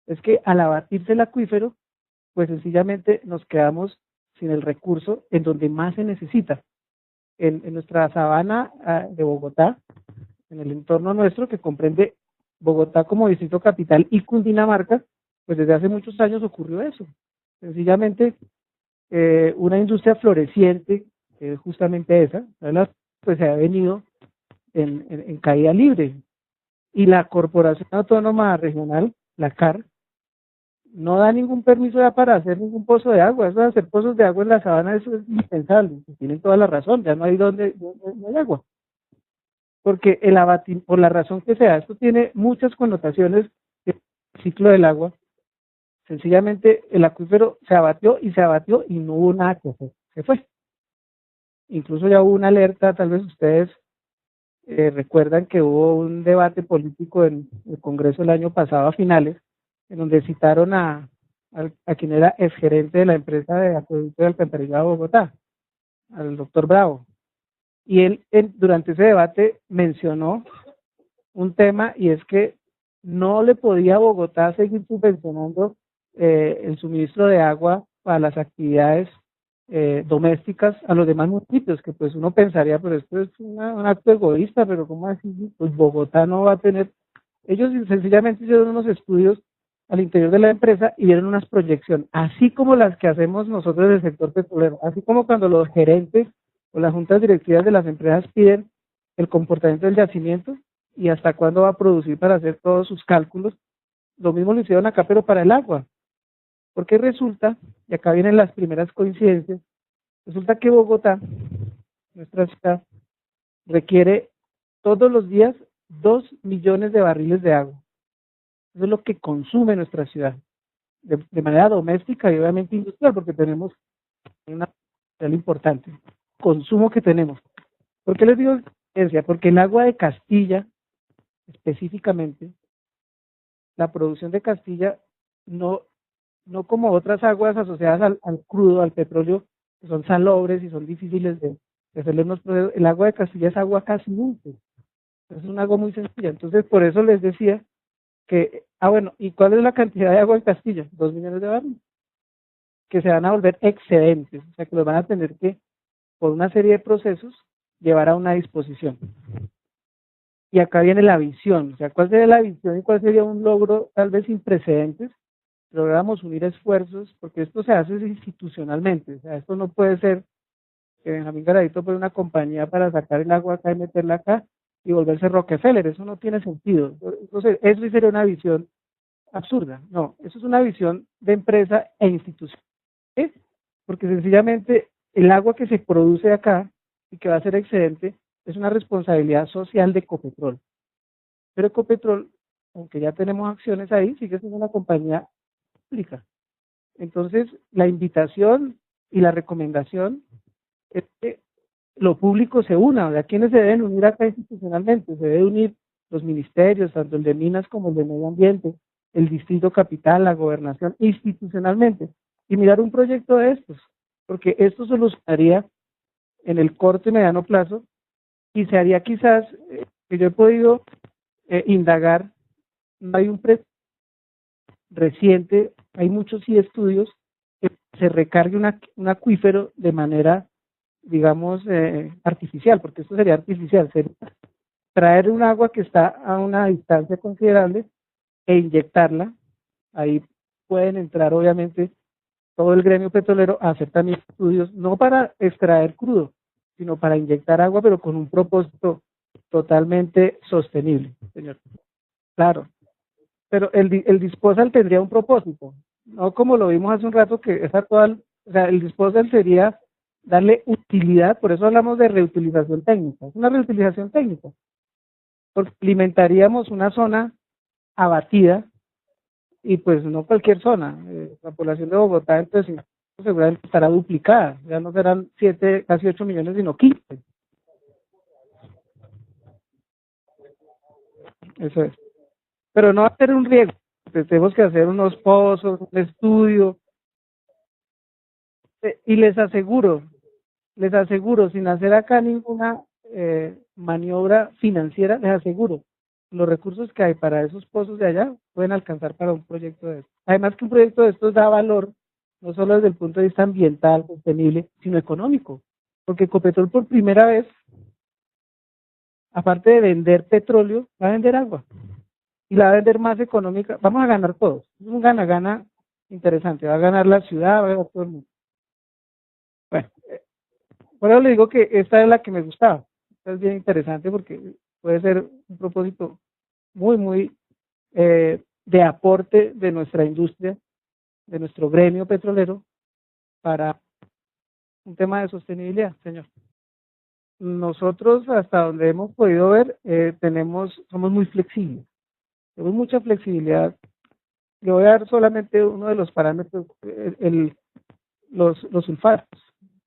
es que al abatirse el acuífero, pues sencillamente nos quedamos sin el recurso en donde más se necesita. En nuestra sabana de Bogotá, en el entorno nuestro que comprende Bogotá como distrito capital y Cundinamarca, pues desde hace muchos años ocurrió eso. Sencillamente, una industria floreciente, que es justamente esa, pues se ha venido en caída libre. Y la Corporación Autónoma Regional, la CAR, no da ningún permiso ya para hacer ningún pozo de agua. Eso de hacer pozos de agua en la sabana, eso es indispensable. Tienen toda la razón, ya no hay no hay agua. Porque por la razón que sea, esto tiene muchas connotaciones del ciclo del agua. Sencillamente el acuífero se abatió y no hubo nada que hacer, se fue. Incluso ya hubo una alerta, tal vez ustedes recuerdan que hubo un debate político en el Congreso el año pasado a finales, en donde citaron a quien era exgerente de la empresa de acueducto de alcantarillado de Bogotá, al doctor Bravo. Y durante ese debate mencionó un tema, y es que no le podía a Bogotá seguir subvencionando el suministro de agua para las actividades domésticas a los demás municipios, que pues uno pensaría, pero esto es un acto egoísta, pero ¿cómo así? Pues Bogotá no va a tener. Ellos sencillamente hicieron unos estudios al interior de la empresa y dieron unas proyecciones, así como las que hacemos nosotros del sector petrolero, así como cuando los gerentes o las juntas directivas de las empresas piden el comportamiento del yacimiento y hasta cuándo va a producir para hacer todos sus cálculos. Lo mismo lo hicieron acá, pero para el agua. Porque resulta, y acá vienen las primeras coincidencias, resulta que Bogotá, nuestra ciudad, requiere todos los días 2 millones de barriles de agua. Eso es lo que consume nuestra ciudad, de manera doméstica y obviamente industrial, porque tenemos una industrial importante. Consumo que tenemos. ¿Por qué les digo ciencia? Porque el agua de Castilla, específicamente, la producción de Castilla no como otras aguas asociadas al crudo, al petróleo, que son salobres y son difíciles de hacerle unos procesos. El agua de Castilla es agua casi dulce, es un agua muy sencilla. Entonces, por eso les decía que, bueno, ¿y cuál es la cantidad de agua en Castilla? 2 millones de barriles, que se van a volver excedentes, o sea, que los van a tener que, por una serie de procesos, llevar a una disposición. Y acá viene la visión, o sea, ¿cuál sería la visión y cuál sería un logro tal vez sin precedentes? Logramos unir esfuerzos, porque esto se hace institucionalmente, o sea, esto no puede ser que Benjamín Garavito pone una compañía para sacar el agua acá y meterla acá y volverse Rockefeller, eso no tiene sentido. Entonces, eso sería una visión absurda, no, eso es una visión de empresa e institución, ¿sí? Porque sencillamente el agua que se produce acá y que va a ser excedente es una responsabilidad social de Ecopetrol, pero Ecopetrol, aunque ya tenemos acciones ahí, sigue siendo una compañía pública. Entonces, la invitación y la recomendación es que lo público se una. ¿A quiénes se deben unir acá institucionalmente? Se debe unir los ministerios, tanto el de Minas como el de Medio Ambiente, el Distrito Capital, la Gobernación, institucionalmente, y mirar un proyecto de estos, porque esto solucionaría en el corto y mediano plazo, y se haría quizás, que yo he podido indagar, no hay un reciente, hay muchos sí estudios que se recargue un acuífero de manera, digamos, artificial, porque esto sería artificial, sería traer un agua que está a una distancia considerable e inyectarla. Ahí pueden entrar obviamente todo el gremio petrolero a hacer también estudios, no para extraer crudo, sino para inyectar agua, pero con un propósito totalmente sostenible, señor. Claro, pero el disposal tendría un propósito, no como lo vimos hace un rato que es actual, o sea, el disposal sería darle utilidad, por eso hablamos de reutilización técnica, es una reutilización técnica, porque alimentaríamos una zona abatida y pues no cualquier zona, la población de Bogotá entonces seguramente estará duplicada, ya no serán 7, casi 8 millones, sino 15, eso es, pero no va a ser un riesgo, tenemos que hacer unos pozos, un estudio, y les aseguro, sin hacer acá ninguna maniobra financiera, les aseguro, los recursos que hay para esos pozos de allá pueden alcanzar para un proyecto de estos. Además que un proyecto de estos da valor, no solo desde el punto de vista ambiental, sostenible, sino económico, porque Ecopetrol por primera vez, aparte de vender petróleo, va a vender agua, y la va a vender más económica, vamos a ganar todos, es un gana-gana interesante, va a ganar la ciudad, va a ganar todo el mundo. Bueno, por eso le digo que esta es la que me gustaba. Esta es bien interesante porque puede ser un propósito muy de aporte de nuestra industria de nuestro gremio petrolero para un tema de sostenibilidad, señor. Nosotros, hasta donde hemos podido ver, somos muy flexibles, tenemos mucha flexibilidad. Le voy a dar solamente uno de los parámetros, los sulfatos.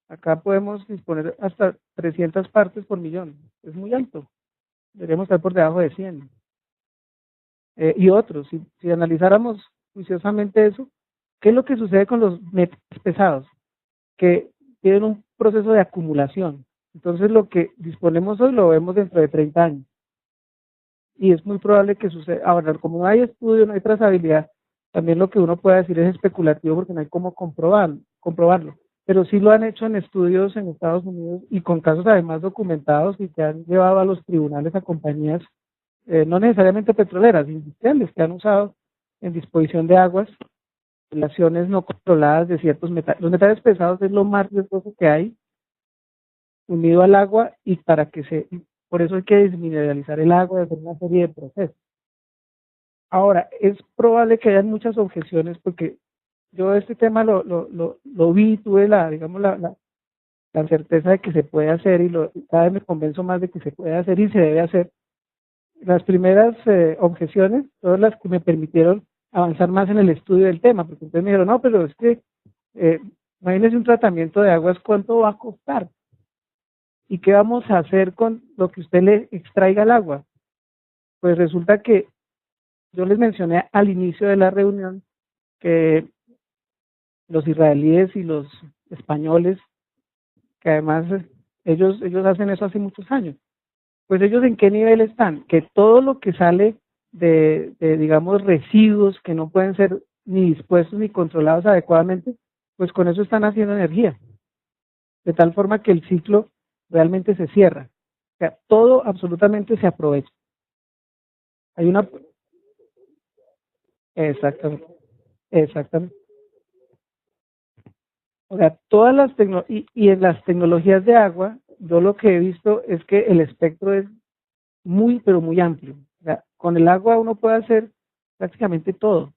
Acá podemos disponer hasta 300 partes por millón, es muy alto, deberíamos estar por debajo de 100. Y otros, si analizáramos juiciosamente eso, ¿qué es lo que sucede con los metales pesados? Que tienen un proceso de acumulación. Entonces lo que disponemos hoy lo vemos dentro de 30 años. Y es muy probable que suceda. Ahora, como no hay estudio, no hay trazabilidad, también lo que uno puede decir es especulativo porque no hay cómo comprobarlo. Pero sí lo han hecho en estudios en Estados Unidos y con casos además documentados y que han llevado a los tribunales a compañías, no necesariamente petroleras, industriales, que han usado en disposición de aguas relaciones no controladas de ciertos metales. Los metales pesados es lo más riesgoso que hay, unido al agua, y por eso hay que desmineralizar el agua y hacer una serie de procesos. Ahora, es probable que haya muchas objeciones porque yo este tema lo vi, tuve la certeza de que se puede hacer y cada vez me convenzo más de que se puede hacer y se debe hacer. Las primeras objeciones, todas las que me permitieron avanzar más en el estudio del tema, porque ustedes me dijeron, no, pero es que imagínense un tratamiento de aguas, ¿cuánto va a costar? ¿Y qué vamos a hacer con lo que usted le extraiga al agua? Pues resulta que yo les mencioné al inicio de la reunión que los israelíes y los españoles, que además ellos hacen eso hace muchos años, pues ellos en qué nivel están, que todo lo que sale de digamos residuos que no pueden ser ni dispuestos ni controlados adecuadamente, pues con eso están haciendo energía, de tal forma que el ciclo realmente se cierra, o sea, todo absolutamente se aprovecha. Hay una, exactamente, exactamente. O sea, todas las y en las tecnologías de agua, yo lo que he visto es que el espectro es muy, pero muy amplio. O sea, con el agua uno puede hacer prácticamente todo.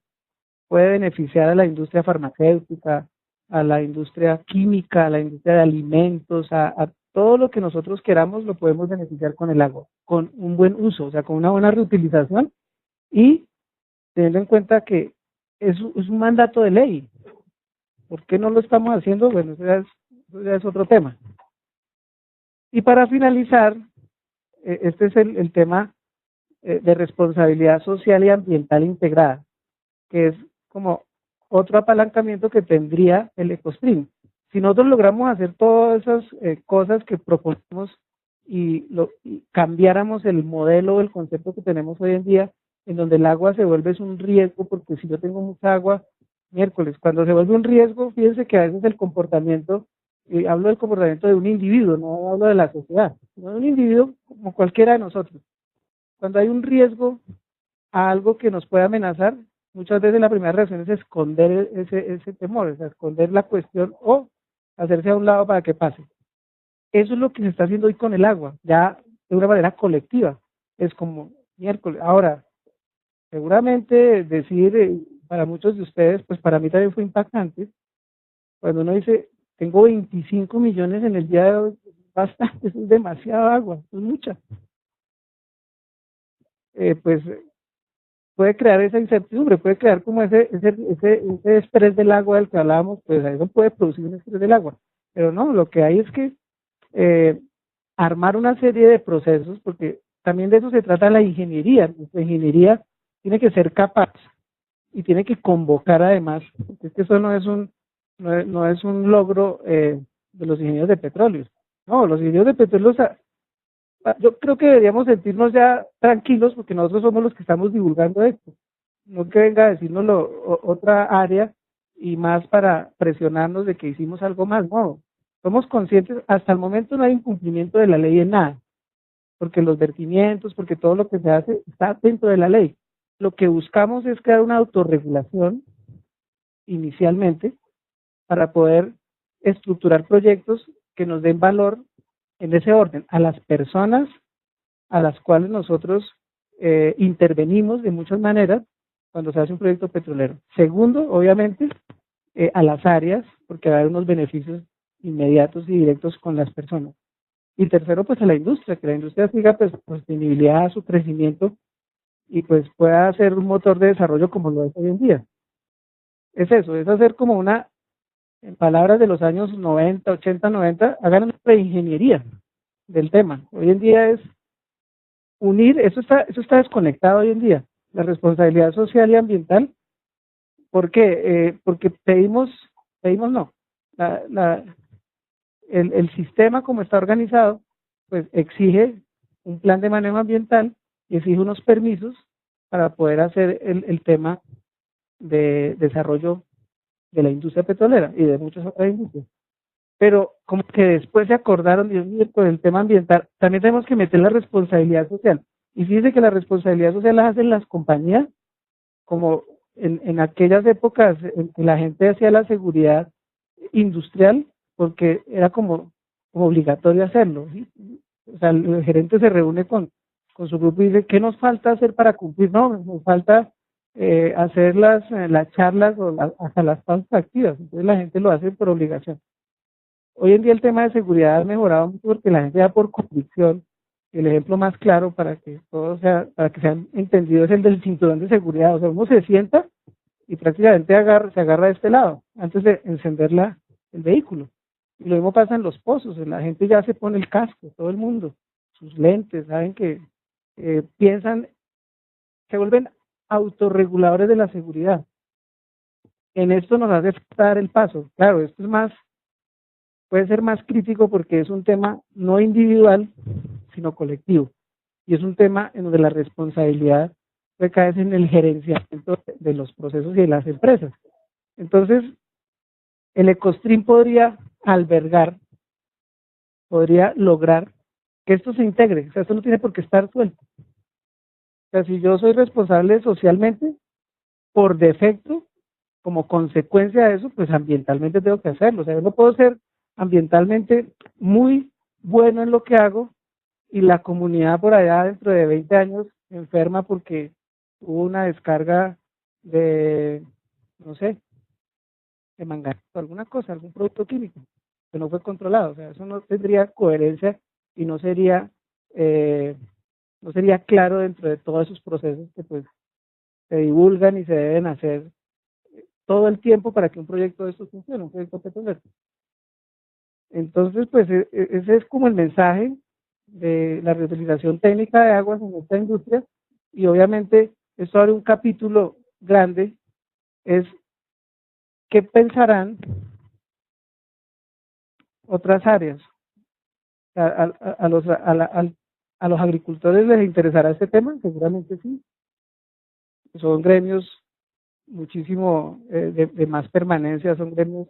Puede beneficiar a la industria farmacéutica, a la industria química, a la industria de alimentos, a todo lo que nosotros queramos lo podemos beneficiar con el agua, con un buen uso, o sea, con una buena reutilización y teniendo en cuenta que es un mandato de ley. ¿Por qué no lo estamos haciendo? Bueno, eso ya es otro tema. Y para finalizar, este es el tema de responsabilidad social y ambiental integrada, que es como otro apalancamiento que tendría el EcoStream. Si nosotros logramos hacer todas esas cosas que proponemos y cambiáramos el modelo, el concepto que tenemos hoy en día, en donde el agua se vuelve un riesgo, porque si yo tengo mucha agua, miércoles, cuando se vuelve un riesgo, fíjense que a veces el comportamiento, hablo del comportamiento de un individuo, no hablo de la sociedad, sino de un individuo como cualquiera de nosotros. Cuando hay un riesgo a algo que nos puede amenazar, muchas veces la primera reacción es esconder ese temor, es esconder la cuestión o hacerse a un lado para que pase. Eso es lo que se está haciendo hoy con el agua, ya de una manera colectiva. Es como miércoles. Ahora, seguramente decir para muchos de ustedes, pues para mí también fue impactante, cuando uno dice, tengo 25 millones en el día de hoy, bastante, eso es demasiada agua, es mucha. Pues puede crear esa incertidumbre, puede crear como ese estrés del agua del que hablábamos, pues eso puede producir un estrés del agua. Pero no, lo que hay es que armar una serie de procesos, porque también de eso se trata la ingeniería. La ingeniería tiene que ser capaz y tiene que convocar además, porque es que eso no es un logro de los ingenieros de petróleo. No, los ingenieros de petróleo, yo creo que deberíamos sentirnos ya tranquilos porque nosotros somos los que estamos divulgando esto. No que venga a decirnos otra área y más para presionarnos de que hicimos algo más. No, somos conscientes, hasta el momento no hay incumplimiento de la ley en nada, porque los vertimientos, porque todo lo que se hace está dentro de la ley. Lo que buscamos es crear una autorregulación inicialmente para poder estructurar proyectos que nos den valor en ese orden a las personas a las cuales nosotros intervenimos de muchas maneras cuando se hace un proyecto petrolero. Segundo, obviamente, a las áreas, porque va a haber unos beneficios inmediatos y directos con las personas. Y tercero, pues a la industria, que la industria siga pues sostenibilidad a su crecimiento y pues pueda ser un motor de desarrollo como lo es hoy en día. Es eso, es hacer como una, en palabras de los años 90, 80, 90, hagan una reingeniería del tema. Hoy en día es unir, eso está desconectado hoy en día, la responsabilidad social y ambiental. ¿Por qué? Porque pedimos no, la, la, el sistema como está organizado, pues exige un plan de manejo ambiental y exige unos permisos para poder hacer el tema de desarrollo de la industria petrolera y de muchas otras industrias. Pero como que después se acordaron, Dios mío, con el tema ambiental, también tenemos que meter la responsabilidad social. Y fíjense que la responsabilidad social la hacen las compañías, como en aquellas épocas en que la gente hacía la seguridad industrial, porque era como obligatorio hacerlo. ¿Sí? O sea, el gerente se reúne con su grupo y dice, ¿qué nos falta hacer para cumplir? No, nos falta hacer las charlas o hasta las pausas activas. Entonces la gente lo hace por obligación. Hoy en día el tema de seguridad ha mejorado mucho porque la gente da por convicción. El ejemplo más claro para que todo sea, para que sean entendidos es el del cinturón de seguridad. O sea, uno se sienta y prácticamente se agarra de este lado antes de encender el vehículo. Y lo mismo pasa en los pozos, la gente ya se pone el casco, todo el mundo, sus lentes, saben que piensan, se vuelven autorreguladores de la seguridad. En esto nos hace dar el paso. Claro, esto es más, puede ser más crítico porque es un tema no individual, sino colectivo. Y es un tema en donde la responsabilidad recae en el gerenciamiento de los procesos y de las empresas. Entonces, el Ecostream podría albergar, podría lograr que esto se integre. O sea, esto no tiene por qué estar suelto. O sea, si yo soy responsable socialmente, por defecto, como consecuencia de eso, pues ambientalmente tengo que hacerlo. O sea, yo no puedo ser ambientalmente muy bueno en lo que hago y la comunidad por allá dentro de 20 años enferma porque hubo una descarga de, no sé, de manganeso, alguna cosa, algún producto químico que no fue controlado. O sea, eso no tendría coherencia y eh, no sería claro dentro de todos esos procesos que pues se divulgan y se deben hacer todo el tiempo para que un proyecto de estos funcione, un proyecto petrolero. Entonces, pues ese es como el mensaje de la reutilización técnica de aguas en esta industria y obviamente esto abre un capítulo grande, es qué pensarán otras áreas. A los agricultores les interesará este tema, seguramente sí. Son gremios muchísimo de más permanencia, son gremios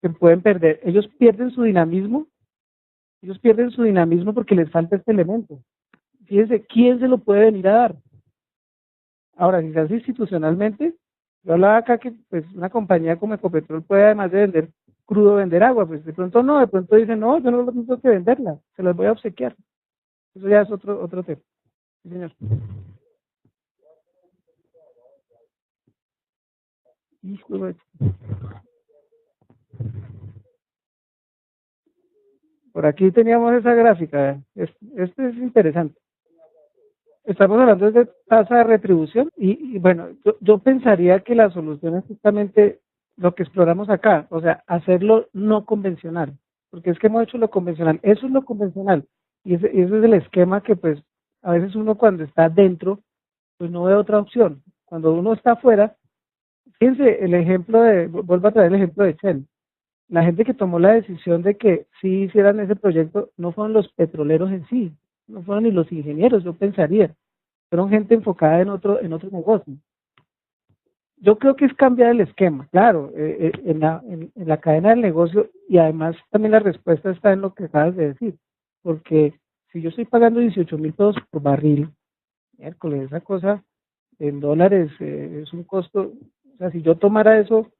que pueden perder. Ellos pierden su dinamismo porque les falta este elemento. Fíjense, ¿quién se lo puede venir a dar? Ahora, si se hace institucionalmente, yo hablaba acá que pues una compañía como Ecopetrol puede, además de vender crudo, vender agua, pues de pronto no, de pronto dicen, no, yo no tengo que venderla, se las voy a obsequiar. Eso ya es otro tema. Sí, señor. Hijo de... Por aquí teníamos esa gráfica, este es interesante. Estamos hablando de tasa de retribución y bueno, yo pensaría que la solución es justamente lo que exploramos acá, o sea, hacerlo no convencional, porque es que hemos hecho lo convencional, eso es lo convencional y ese es el esquema que pues a veces uno cuando está dentro pues no ve otra opción, cuando uno está afuera, fíjense el ejemplo vuelvo a traer el ejemplo de Shell, la gente que tomó la decisión de que sí hicieran ese proyecto no fueron los petroleros en sí, no fueron ni los ingenieros, yo pensaría, fueron gente enfocada en otro negocio. Yo creo que es cambiar el esquema, claro, en la cadena del negocio y además también la respuesta está en lo que acabas de decir, porque si yo estoy pagando 18.000 pesos por barril, miércoles, esa cosa en dólares es un costo, o sea, si yo tomara eso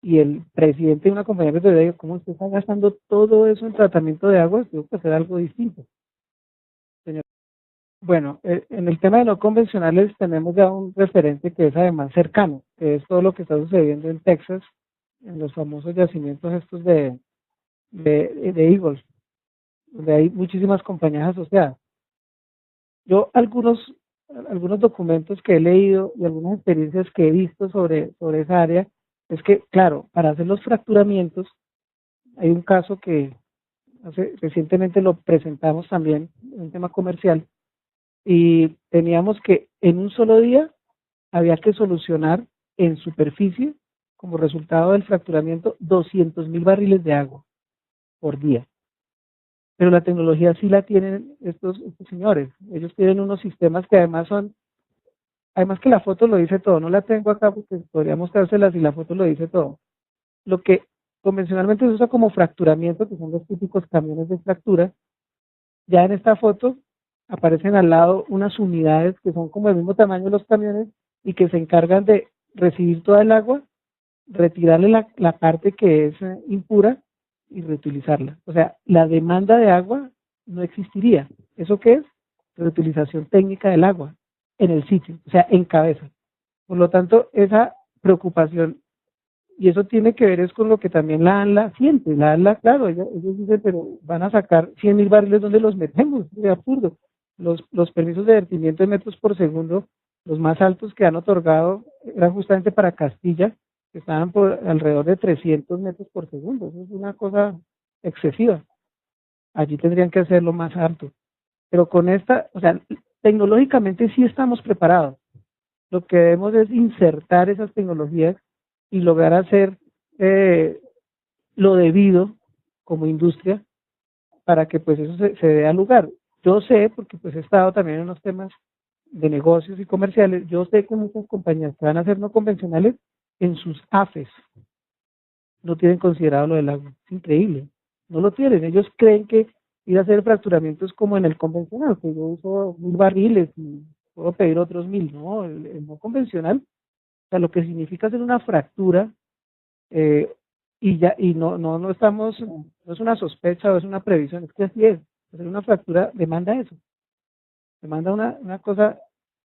y el presidente de una compañía petrolera diga, ¿cómo usted está gastando todo eso en tratamiento de aguas? Tengo que hacer algo distinto, señor. Bueno, en el tema de no convencionales tenemos ya un referente que es además cercano, que es todo lo que está sucediendo en Texas, en los famosos yacimientos estos de Eagle, donde hay muchísimas compañías asociadas. Yo algunos documentos que he leído y algunas experiencias que he visto sobre esa área, es que, claro, para hacer los fracturamientos, hay un caso que recientemente lo presentamos también, un tema comercial, y teníamos que en un solo día había que solucionar en superficie, como resultado del fracturamiento, 200.000 barriles de agua por día. Pero la tecnología sí la tienen estos señores. Ellos tienen unos sistemas que además que la foto lo dice todo. No la tengo acá porque podría mostrárselas y la foto lo dice todo. Lo que convencionalmente se usa como fracturamiento, que son los típicos camiones de fractura, ya en esta foto aparecen al lado unas unidades que son como del mismo tamaño de los camiones y que se encargan de recibir toda el agua, retirarle la parte que es impura y reutilizarla. O sea, la demanda de agua no existiría. ¿Eso qué es? Reutilización técnica del agua en el sitio, o sea, en cabeza. Por lo tanto, esa preocupación, y eso tiene que ver es con lo que también la ANLA siente. La ANLA, claro, ellos dicen, pero van a sacar 100.000 barriles, ¿donde los metemos? Es absurdo. Los permisos de vertimiento de metros por segundo, los más altos que han otorgado, eran justamente para Castilla, que estaban por alrededor de 300 metros por segundo. Eso es una cosa excesiva. Allí tendrían que hacerlo más alto. Pero con esta, o sea, tecnológicamente sí estamos preparados. Lo que debemos es insertar esas tecnologías y lograr hacer eh, lo debido como industria para que pues eso se dé al lugar. Yo sé, porque pues he estado también en los temas de negocios y comerciales, yo sé que muchas compañías que van a ser no convencionales en sus AFES no tienen considerado lo del agua. Es increíble, no lo tienen. Ellos creen que ir a hacer fracturamientos como en el convencional, que yo uso 1.000 barriles y puedo pedir otros 1.000. No, el no convencional, o sea, lo que significa hacer una fractura, eh, y ya, y no estamos, no es una sospecha o es una previsión, es que así es. Hacer una fractura demanda eso, demanda una cosa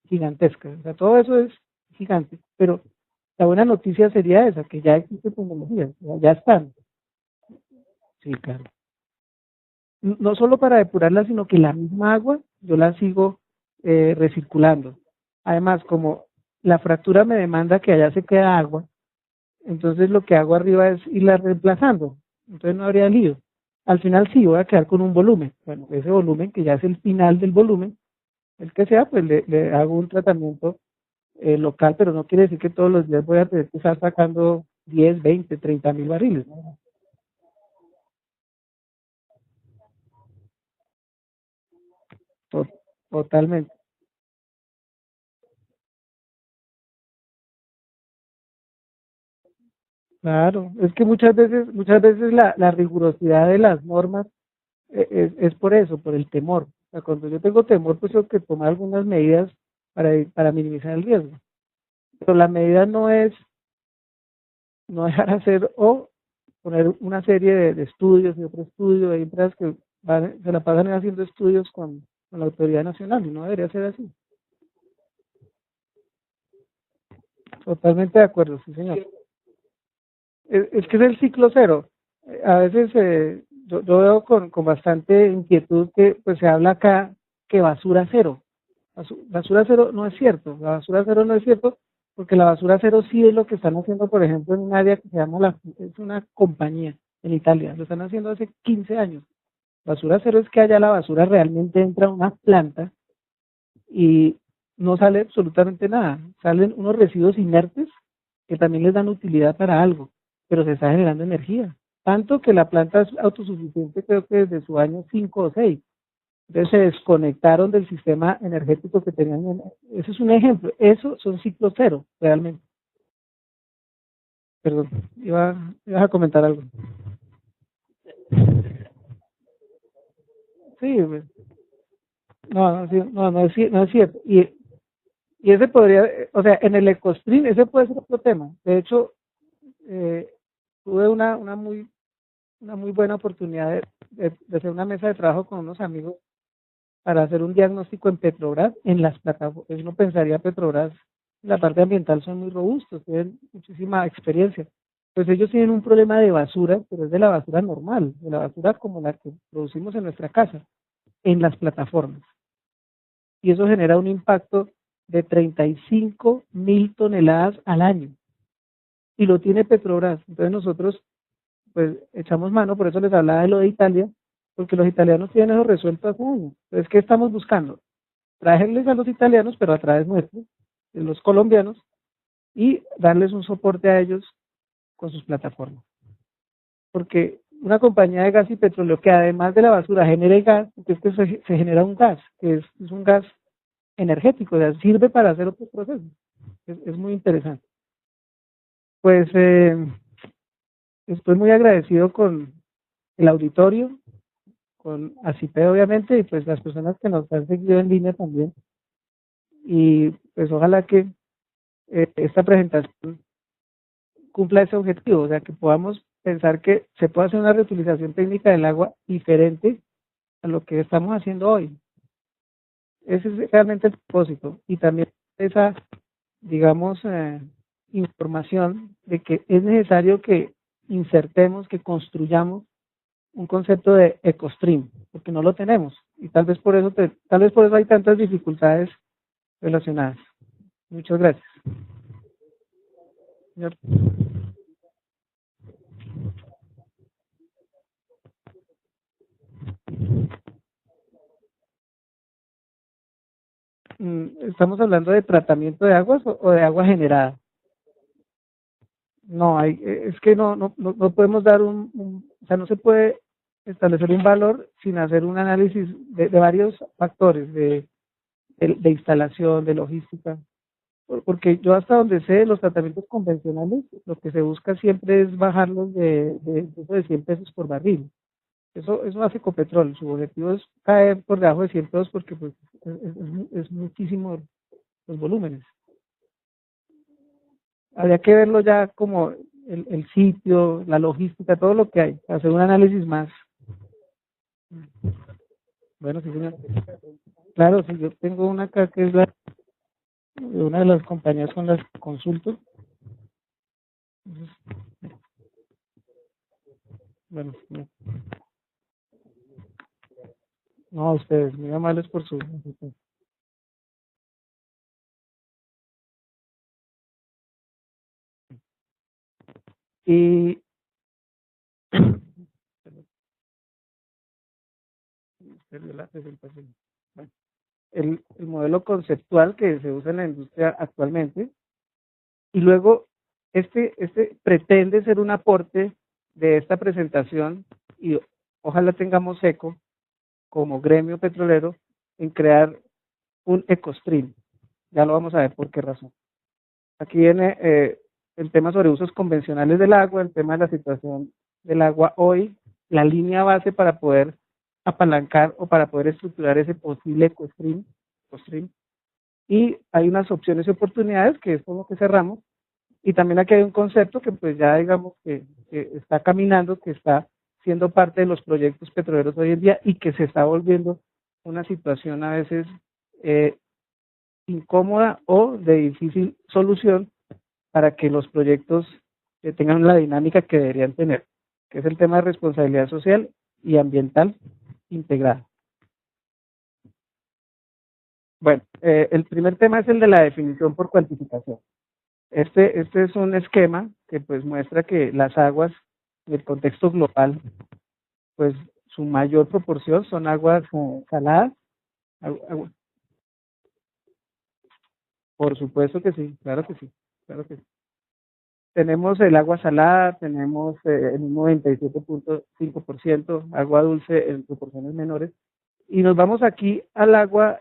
gigantesca. O sea, todo eso es gigante, pero la buena noticia sería esa, que ya existe tecnología, ya están. Sí, claro. No solo para depurarla, sino que la misma agua yo la sigo recirculando. Además, como la fractura me demanda que allá se queda agua, entonces lo que hago arriba es irla reemplazando. Entonces no habría lío. Al final sí voy a quedar con un volumen. Bueno, ese volumen, que ya es el final del volumen, el que sea, pues le hago un tratamiento local, pero no quiere decir que todos los días voy a tener que estar sacando 10, 20, 30.000 barriles, ¿no? Totalmente. Claro, es que muchas veces la rigurosidad de las normas es por eso, por el temor. O sea, cuando yo tengo temor, pues tengo que tomar algunas medidas para minimizar el riesgo. Pero la medida no es no dejar hacer o poner una serie de estudios y otro estudio. Hay empresas que se la pasan haciendo estudios con la autoridad nacional y no debería ser así. Totalmente de acuerdo, sí, señor. Es que es el ciclo cero. A veces yo veo con bastante inquietud que pues se habla acá que basura cero. Basura cero no es cierto. La basura cero no es cierto porque la basura cero sí es lo que están haciendo, por ejemplo, en un área que se llama, es una compañía en Italia. Lo están haciendo hace 15 años. Basura cero es que allá la basura realmente entra a una planta y no sale absolutamente nada. Salen unos residuos inertes que también les dan utilidad para algo, pero se está generando energía. Tanto que la planta es autosuficiente, creo que desde su año 5 o 6. Entonces se desconectaron del sistema energético que tenían. Eso es un ejemplo. Eso son ciclos cero, realmente. Perdón, ibas a comentar algo. Sí, pues, no, sí, no es cierto. Y ese podría, o sea, en el EcoStream, ese puede ser otro tema. De hecho, eh, tuve una muy buena oportunidad de hacer una mesa de trabajo con unos amigos para hacer un diagnóstico en Petrobras, en las plataformas. Uno pensaría Petrobras, en la parte ambiental son muy robustos, tienen muchísima experiencia. Pues ellos tienen un problema de basura, pero es de la basura normal, de la basura como la que producimos en nuestra casa, en las plataformas. Y eso genera un impacto de 35.000 toneladas al año. Y lo tiene Petrobras. Entonces nosotros, pues, echamos mano, por eso les hablaba de lo de Italia, porque los italianos tienen eso resuelto hace años. Entonces, ¿qué estamos buscando? Traerles a los italianos, pero a través nuestro, de los colombianos, y darles un soporte a ellos con sus plataformas. Porque una compañía de gas y petróleo que además de la basura genere gas, porque es que se genera un gas, que es un gas energético, o sea, sirve para hacer otros procesos. Es muy interesante. Pues estoy muy agradecido con el auditorio, con ACIPE obviamente, y pues las personas que nos han seguido en línea también. Y pues ojalá que esta presentación cumpla ese objetivo, o sea, que podamos pensar que se puede hacer una reutilización técnica del agua diferente a lo que estamos haciendo hoy. Ese es realmente el propósito. Y también esa, digamos, información de que es necesario que insertemos, que construyamos un concepto de ecostream, porque no lo tenemos. Y tal vez por eso, tal vez por eso hay tantas dificultades relacionadas. Muchas gracias. Señor. ¿Estamos hablando de tratamiento de aguas o de agua generada? No, es que no podemos dar o sea, no se puede establecer un valor sin hacer un análisis de varios factores, de instalación, de logística, porque yo hasta donde sé, los tratamientos convencionales, lo que se busca siempre es bajarlos de 100 pesos por barril. Eso hace Ecopetrol, su objetivo es caer por debajo de 100 pesos porque pues, es muchísimo los volúmenes. Habría que verlo ya como el sitio, la logística, todo lo que hay, hacer un análisis más. Bueno, sí, señor. Claro, sí, yo tengo una acá que es de una de las compañías con las que consulto. Entonces, bueno, no, ustedes, muy amables por su... Y la presentación. Bueno, el modelo conceptual que se usa en la industria actualmente, y luego este pretende ser un aporte de esta presentación, y ojalá tengamos eco como gremio petrolero en crear un ecostream. Ya lo vamos a ver por qué razón. Aquí viene el tema sobre usos convencionales del agua, el tema de la situación del agua hoy, la línea base para poder apalancar o para poder estructurar ese posible ecostream. Y hay unas opciones y oportunidades que es con lo que cerramos. Y también aquí hay un concepto que pues ya digamos que está caminando, que está siendo parte de los proyectos petroleros hoy en día y que se está volviendo una situación a veces incómoda o de difícil solución para que los proyectos tengan la dinámica que deberían tener, que es el tema de responsabilidad social y ambiental integrada. Bueno, el primer tema es el de la definición por cuantificación. Este es un esquema que pues muestra que las aguas en el contexto global, pues su mayor proporción son aguas saladas. Por supuesto que sí, claro que sí, claro que sí. Tenemos el agua salada, tenemos el 97.5%, agua dulce en proporciones menores, y nos vamos aquí al agua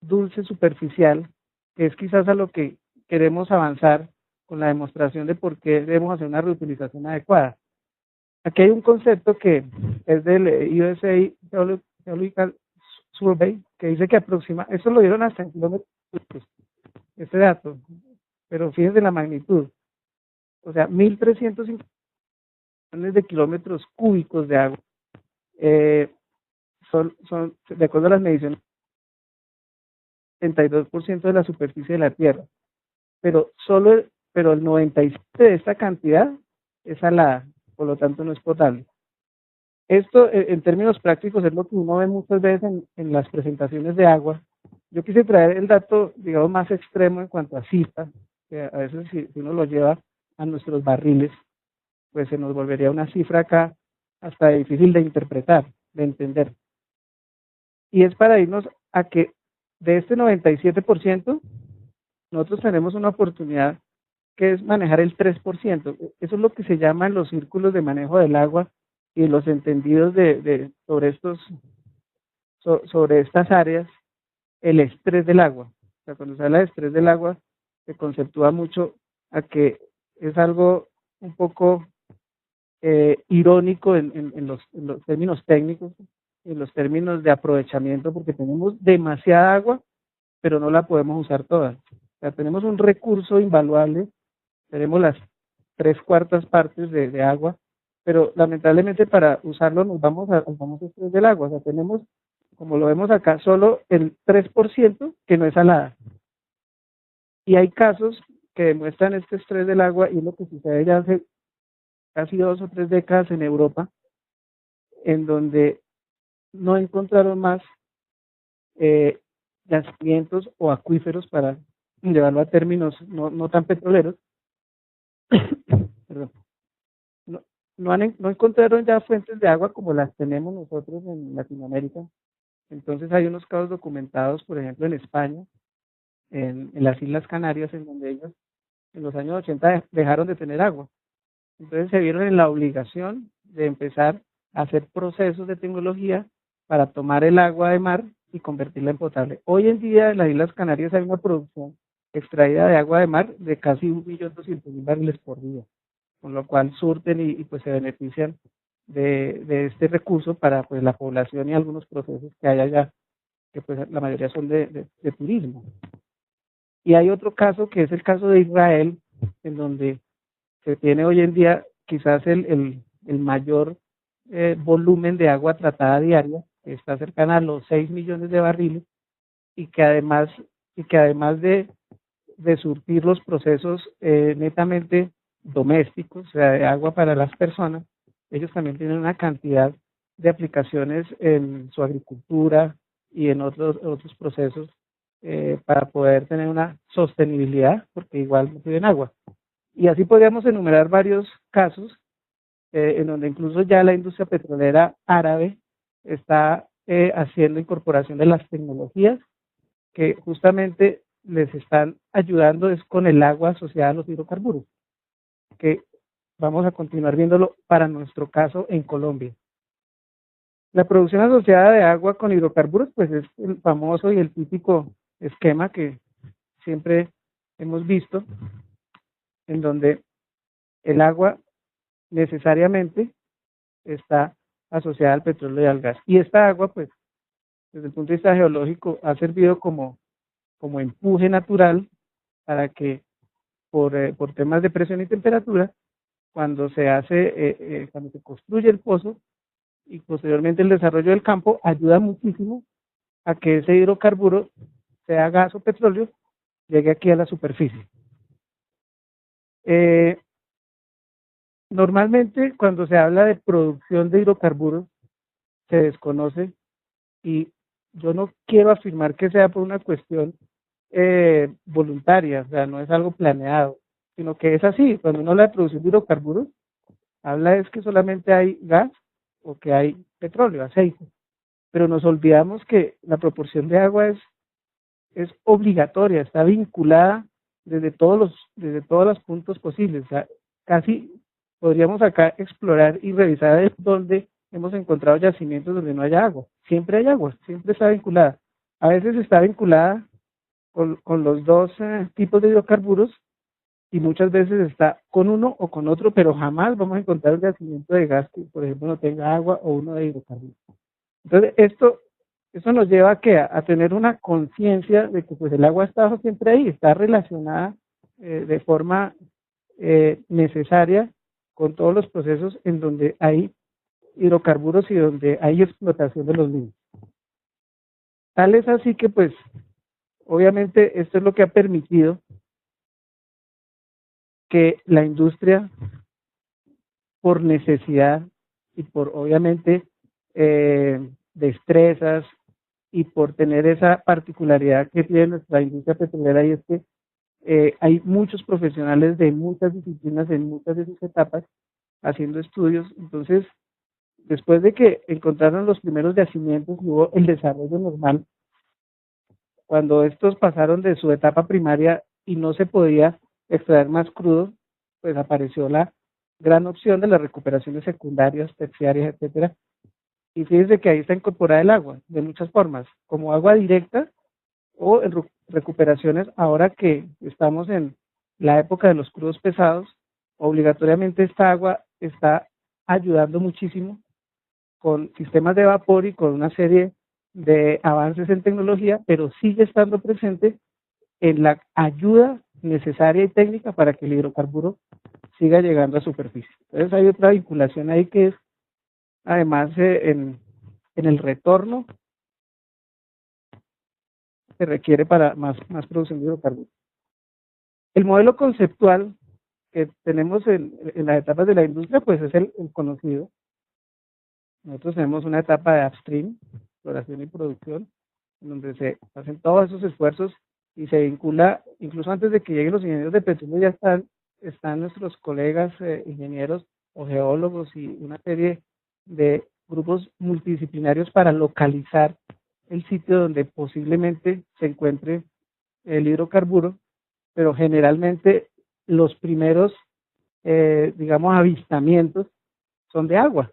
dulce superficial, que es quizás a lo que queremos avanzar con la demostración de por qué debemos hacer una reutilización adecuada. Aquí hay un concepto que es del USA Geological Survey, que dice que eso lo dieron hasta en kilómetros, este dato, pero fíjense la magnitud. O sea, 1.350 millones de kilómetros cúbicos de agua son de acuerdo a las mediciones, 32% de la superficie de la Tierra, pero pero el 97% de esta cantidad es salada, por lo tanto no es potable. Esto, en términos prácticos, es lo que uno ve muchas veces en las presentaciones de agua. Yo quise traer el dato, digamos, más extremo en cuanto a cifras, que a veces si uno lo lleva a nuestros barriles, pues se nos volvería una cifra acá hasta difícil de interpretar, de entender. Y es para irnos a que de este 97%, nosotros tenemos una oportunidad que es manejar el 3%. Eso es lo que se llama en los círculos de manejo del agua y los entendidos sobre estas áreas, el estrés del agua. O sea, cuando se habla de estrés del agua, se conceptúa mucho a que es algo un poco irónico en los términos técnicos, en los términos de aprovechamiento, porque tenemos demasiada agua, pero no la podemos usar toda. O sea, tenemos un recurso invaluable, tenemos las 3/4 partes de agua, pero lamentablemente para usarlo nos vamos al famoso estrés del agua. O sea, tenemos, como lo vemos acá, solo el 3% que no es salada. Y hay casos que demuestran este estrés del agua, y es lo que sucede ya hace casi 2 o 3 décadas en Europa, en donde no encontraron más yacimientos o acuíferos, para llevarlo a términos no tan petroleros. Perdón. No encontraron ya fuentes de agua como las tenemos nosotros en Latinoamérica. Entonces hay unos casos documentados, por ejemplo, en España, en las Islas Canarias, en donde ellos en los años 80 dejaron de tener agua. Entonces se vieron en la obligación de empezar a hacer procesos de tecnología para tomar el agua de mar y convertirla en potable. Hoy en día en las Islas Canarias hay una producción extraída de agua de mar de casi 1.200.000 barriles por día, con lo cual surten y pues se benefician de este recurso para pues la población y algunos procesos que hay allá, que pues la mayoría son de turismo. Y hay otro caso que es el caso de Israel, en donde se tiene hoy en día quizás el mayor volumen de agua tratada diaria, que está cercana a los 6 millones de barriles, y que además de surtir los procesos netamente domésticos, o sea, de agua para las personas, ellos también tienen una cantidad de aplicaciones en su agricultura y en otros procesos para poder tener una sostenibilidad, porque igual no tienen agua. Y así podríamos enumerar varios casos en donde incluso ya la industria petrolera árabe está haciendo incorporación de las tecnologías que justamente les están ayudando es con el agua asociada a los hidrocarburos, que vamos a continuar viéndolo para nuestro caso en Colombia. La producción asociada de agua con hidrocarburos, pues es el famoso y el típico esquema que siempre hemos visto, en donde el agua necesariamente está asociada al petróleo y al gas. Y esta agua, pues, desde el punto de vista geológico, ha servido como empuje natural para que por temas de presión y temperatura, cuando cuando se construye el pozo y posteriormente el desarrollo del campo, ayuda muchísimo a que ese hidrocarburo, sea gas o petróleo, llegue aquí a la superficie. Normalmente cuando se habla de producción de hidrocarburos se desconoce, y yo no quiero afirmar que sea por una cuestión voluntaria, o sea, no es algo planeado, sino que es así. Cuando uno habla de producción de hidrocarburos, habla es que solamente hay gas o que hay petróleo, aceite, pero nos olvidamos que la proporción de agua es obligatoria, está vinculada desde todos los puntos posibles. O sea, casi podríamos acá explorar y revisar dónde hemos encontrado yacimientos donde no haya agua. Siempre hay agua, siempre está vinculada. A veces está vinculada con los dos tipos de hidrocarburos, y muchas veces está con uno o con otro, pero jamás vamos a encontrar un yacimiento de gas que, por ejemplo, no tenga agua, o uno de hidrocarburos. Entonces, esto nos lleva a tener una conciencia de que pues el agua está siempre ahí, está relacionada de forma necesaria con todos los procesos en donde hay hidrocarburos y donde hay explotación de los mismos. Tal es así que, pues, obviamente esto es lo que ha permitido que la industria, por necesidad y por, obviamente, destrezas y por tener esa particularidad que tiene nuestra industria petrolera, y es que hay muchos profesionales de muchas disciplinas en muchas de sus etapas haciendo estudios. Entonces, después de que encontraron los primeros yacimientos, hubo el desarrollo normal. Cuando estos pasaron de su etapa primaria y no se podía extraer más crudo, pues apareció la gran opción de las recuperaciones secundarias, terciarias, etcétera. Y fíjense que ahí está incorporada el agua de muchas formas, como agua directa o en recuperaciones. Ahora que estamos en la época de los crudos pesados, obligatoriamente esta agua está ayudando muchísimo con sistemas de vapor y con una serie de avances en tecnología, pero sigue estando presente en la ayuda necesaria y técnica para que el hidrocarburo siga llegando a superficie. Entonces hay otra vinculación ahí que es, además, en el retorno que requiere para más producción de hidrocarburos. El modelo conceptual que tenemos en las etapas de la industria, pues es el conocido. Nosotros tenemos una etapa de upstream, exploración y producción, en donde se hacen todos esos esfuerzos y se vincula, incluso antes de que lleguen los ingenieros de petróleo, ya están nuestros colegas ingenieros o geólogos y una serie de grupos multidisciplinarios para localizar el sitio donde posiblemente se encuentre el hidrocarburo, pero generalmente los primeros, digamos, avistamientos son de agua.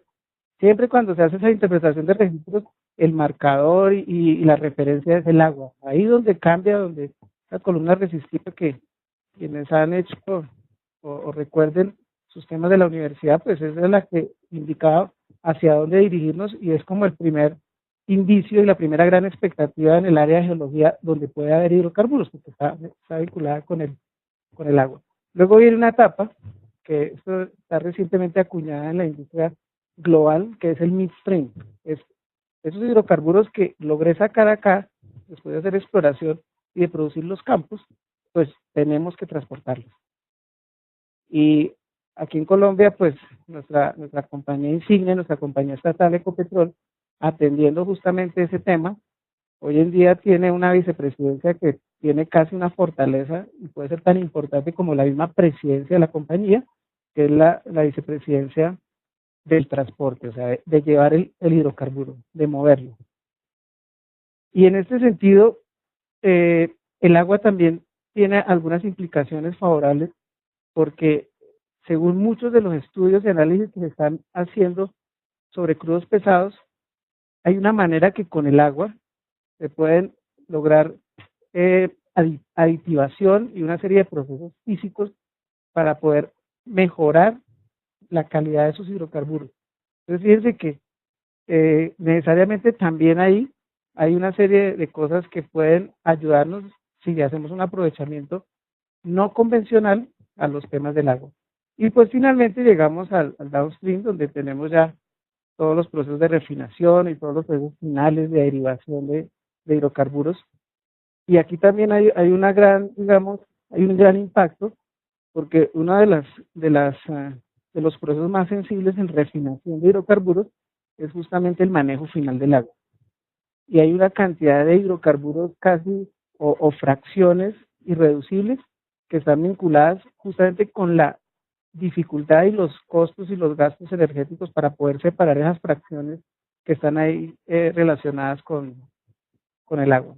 Siempre cuando se hace esa interpretación de registros, el marcador y la referencia es el agua. Ahí donde cambia, donde la columna resistiva que quienes han hecho o recuerden sus temas de la universidad, pues esa es la que indicaba hacia dónde dirigirnos y es como el primer indicio y la primera gran expectativa en el área de geología donde puede haber hidrocarburos, porque está vinculada con el agua. Luego viene una etapa que esto está recientemente acuñada en la industria global, que es el midstream. Es esos hidrocarburos que logré sacar acá, después de hacer exploración y de producir los campos, pues tenemos que transportarlos. Y aquí en Colombia, pues nuestra compañía insignia, nuestra compañía estatal Ecopetrol, atendiendo justamente ese tema, hoy en día tiene una vicepresidencia que tiene casi una fortaleza y puede ser tan importante como la misma presidencia de la compañía, que es la vicepresidencia del transporte, o sea, de llevar el hidrocarburo, de moverlo. Y en este sentido, el agua también tiene algunas implicaciones favorables porque según muchos de los estudios y análisis que se están haciendo sobre crudos pesados, hay una manera que con el agua se pueden lograr aditivación y una serie de procesos físicos para poder mejorar la calidad de esos hidrocarburos. Entonces fíjense que necesariamente también ahí hay una serie de cosas que pueden ayudarnos si hacemos un aprovechamiento no convencional a los temas del agua. Y pues finalmente llegamos al downstream, donde tenemos ya todos los procesos de refinación y todos los procesos finales de derivación de hidrocarburos. Y aquí también hay una gran, digamos, hay un gran impacto, porque uno de los procesos más sensibles en refinación de hidrocarburos es justamente el manejo final del agua. Y hay una cantidad de hidrocarburos casi o fracciones irreducibles que están vinculadas justamente con la dificultad y los costos y los gastos energéticos para poder separar esas fracciones que están ahí relacionadas con el agua.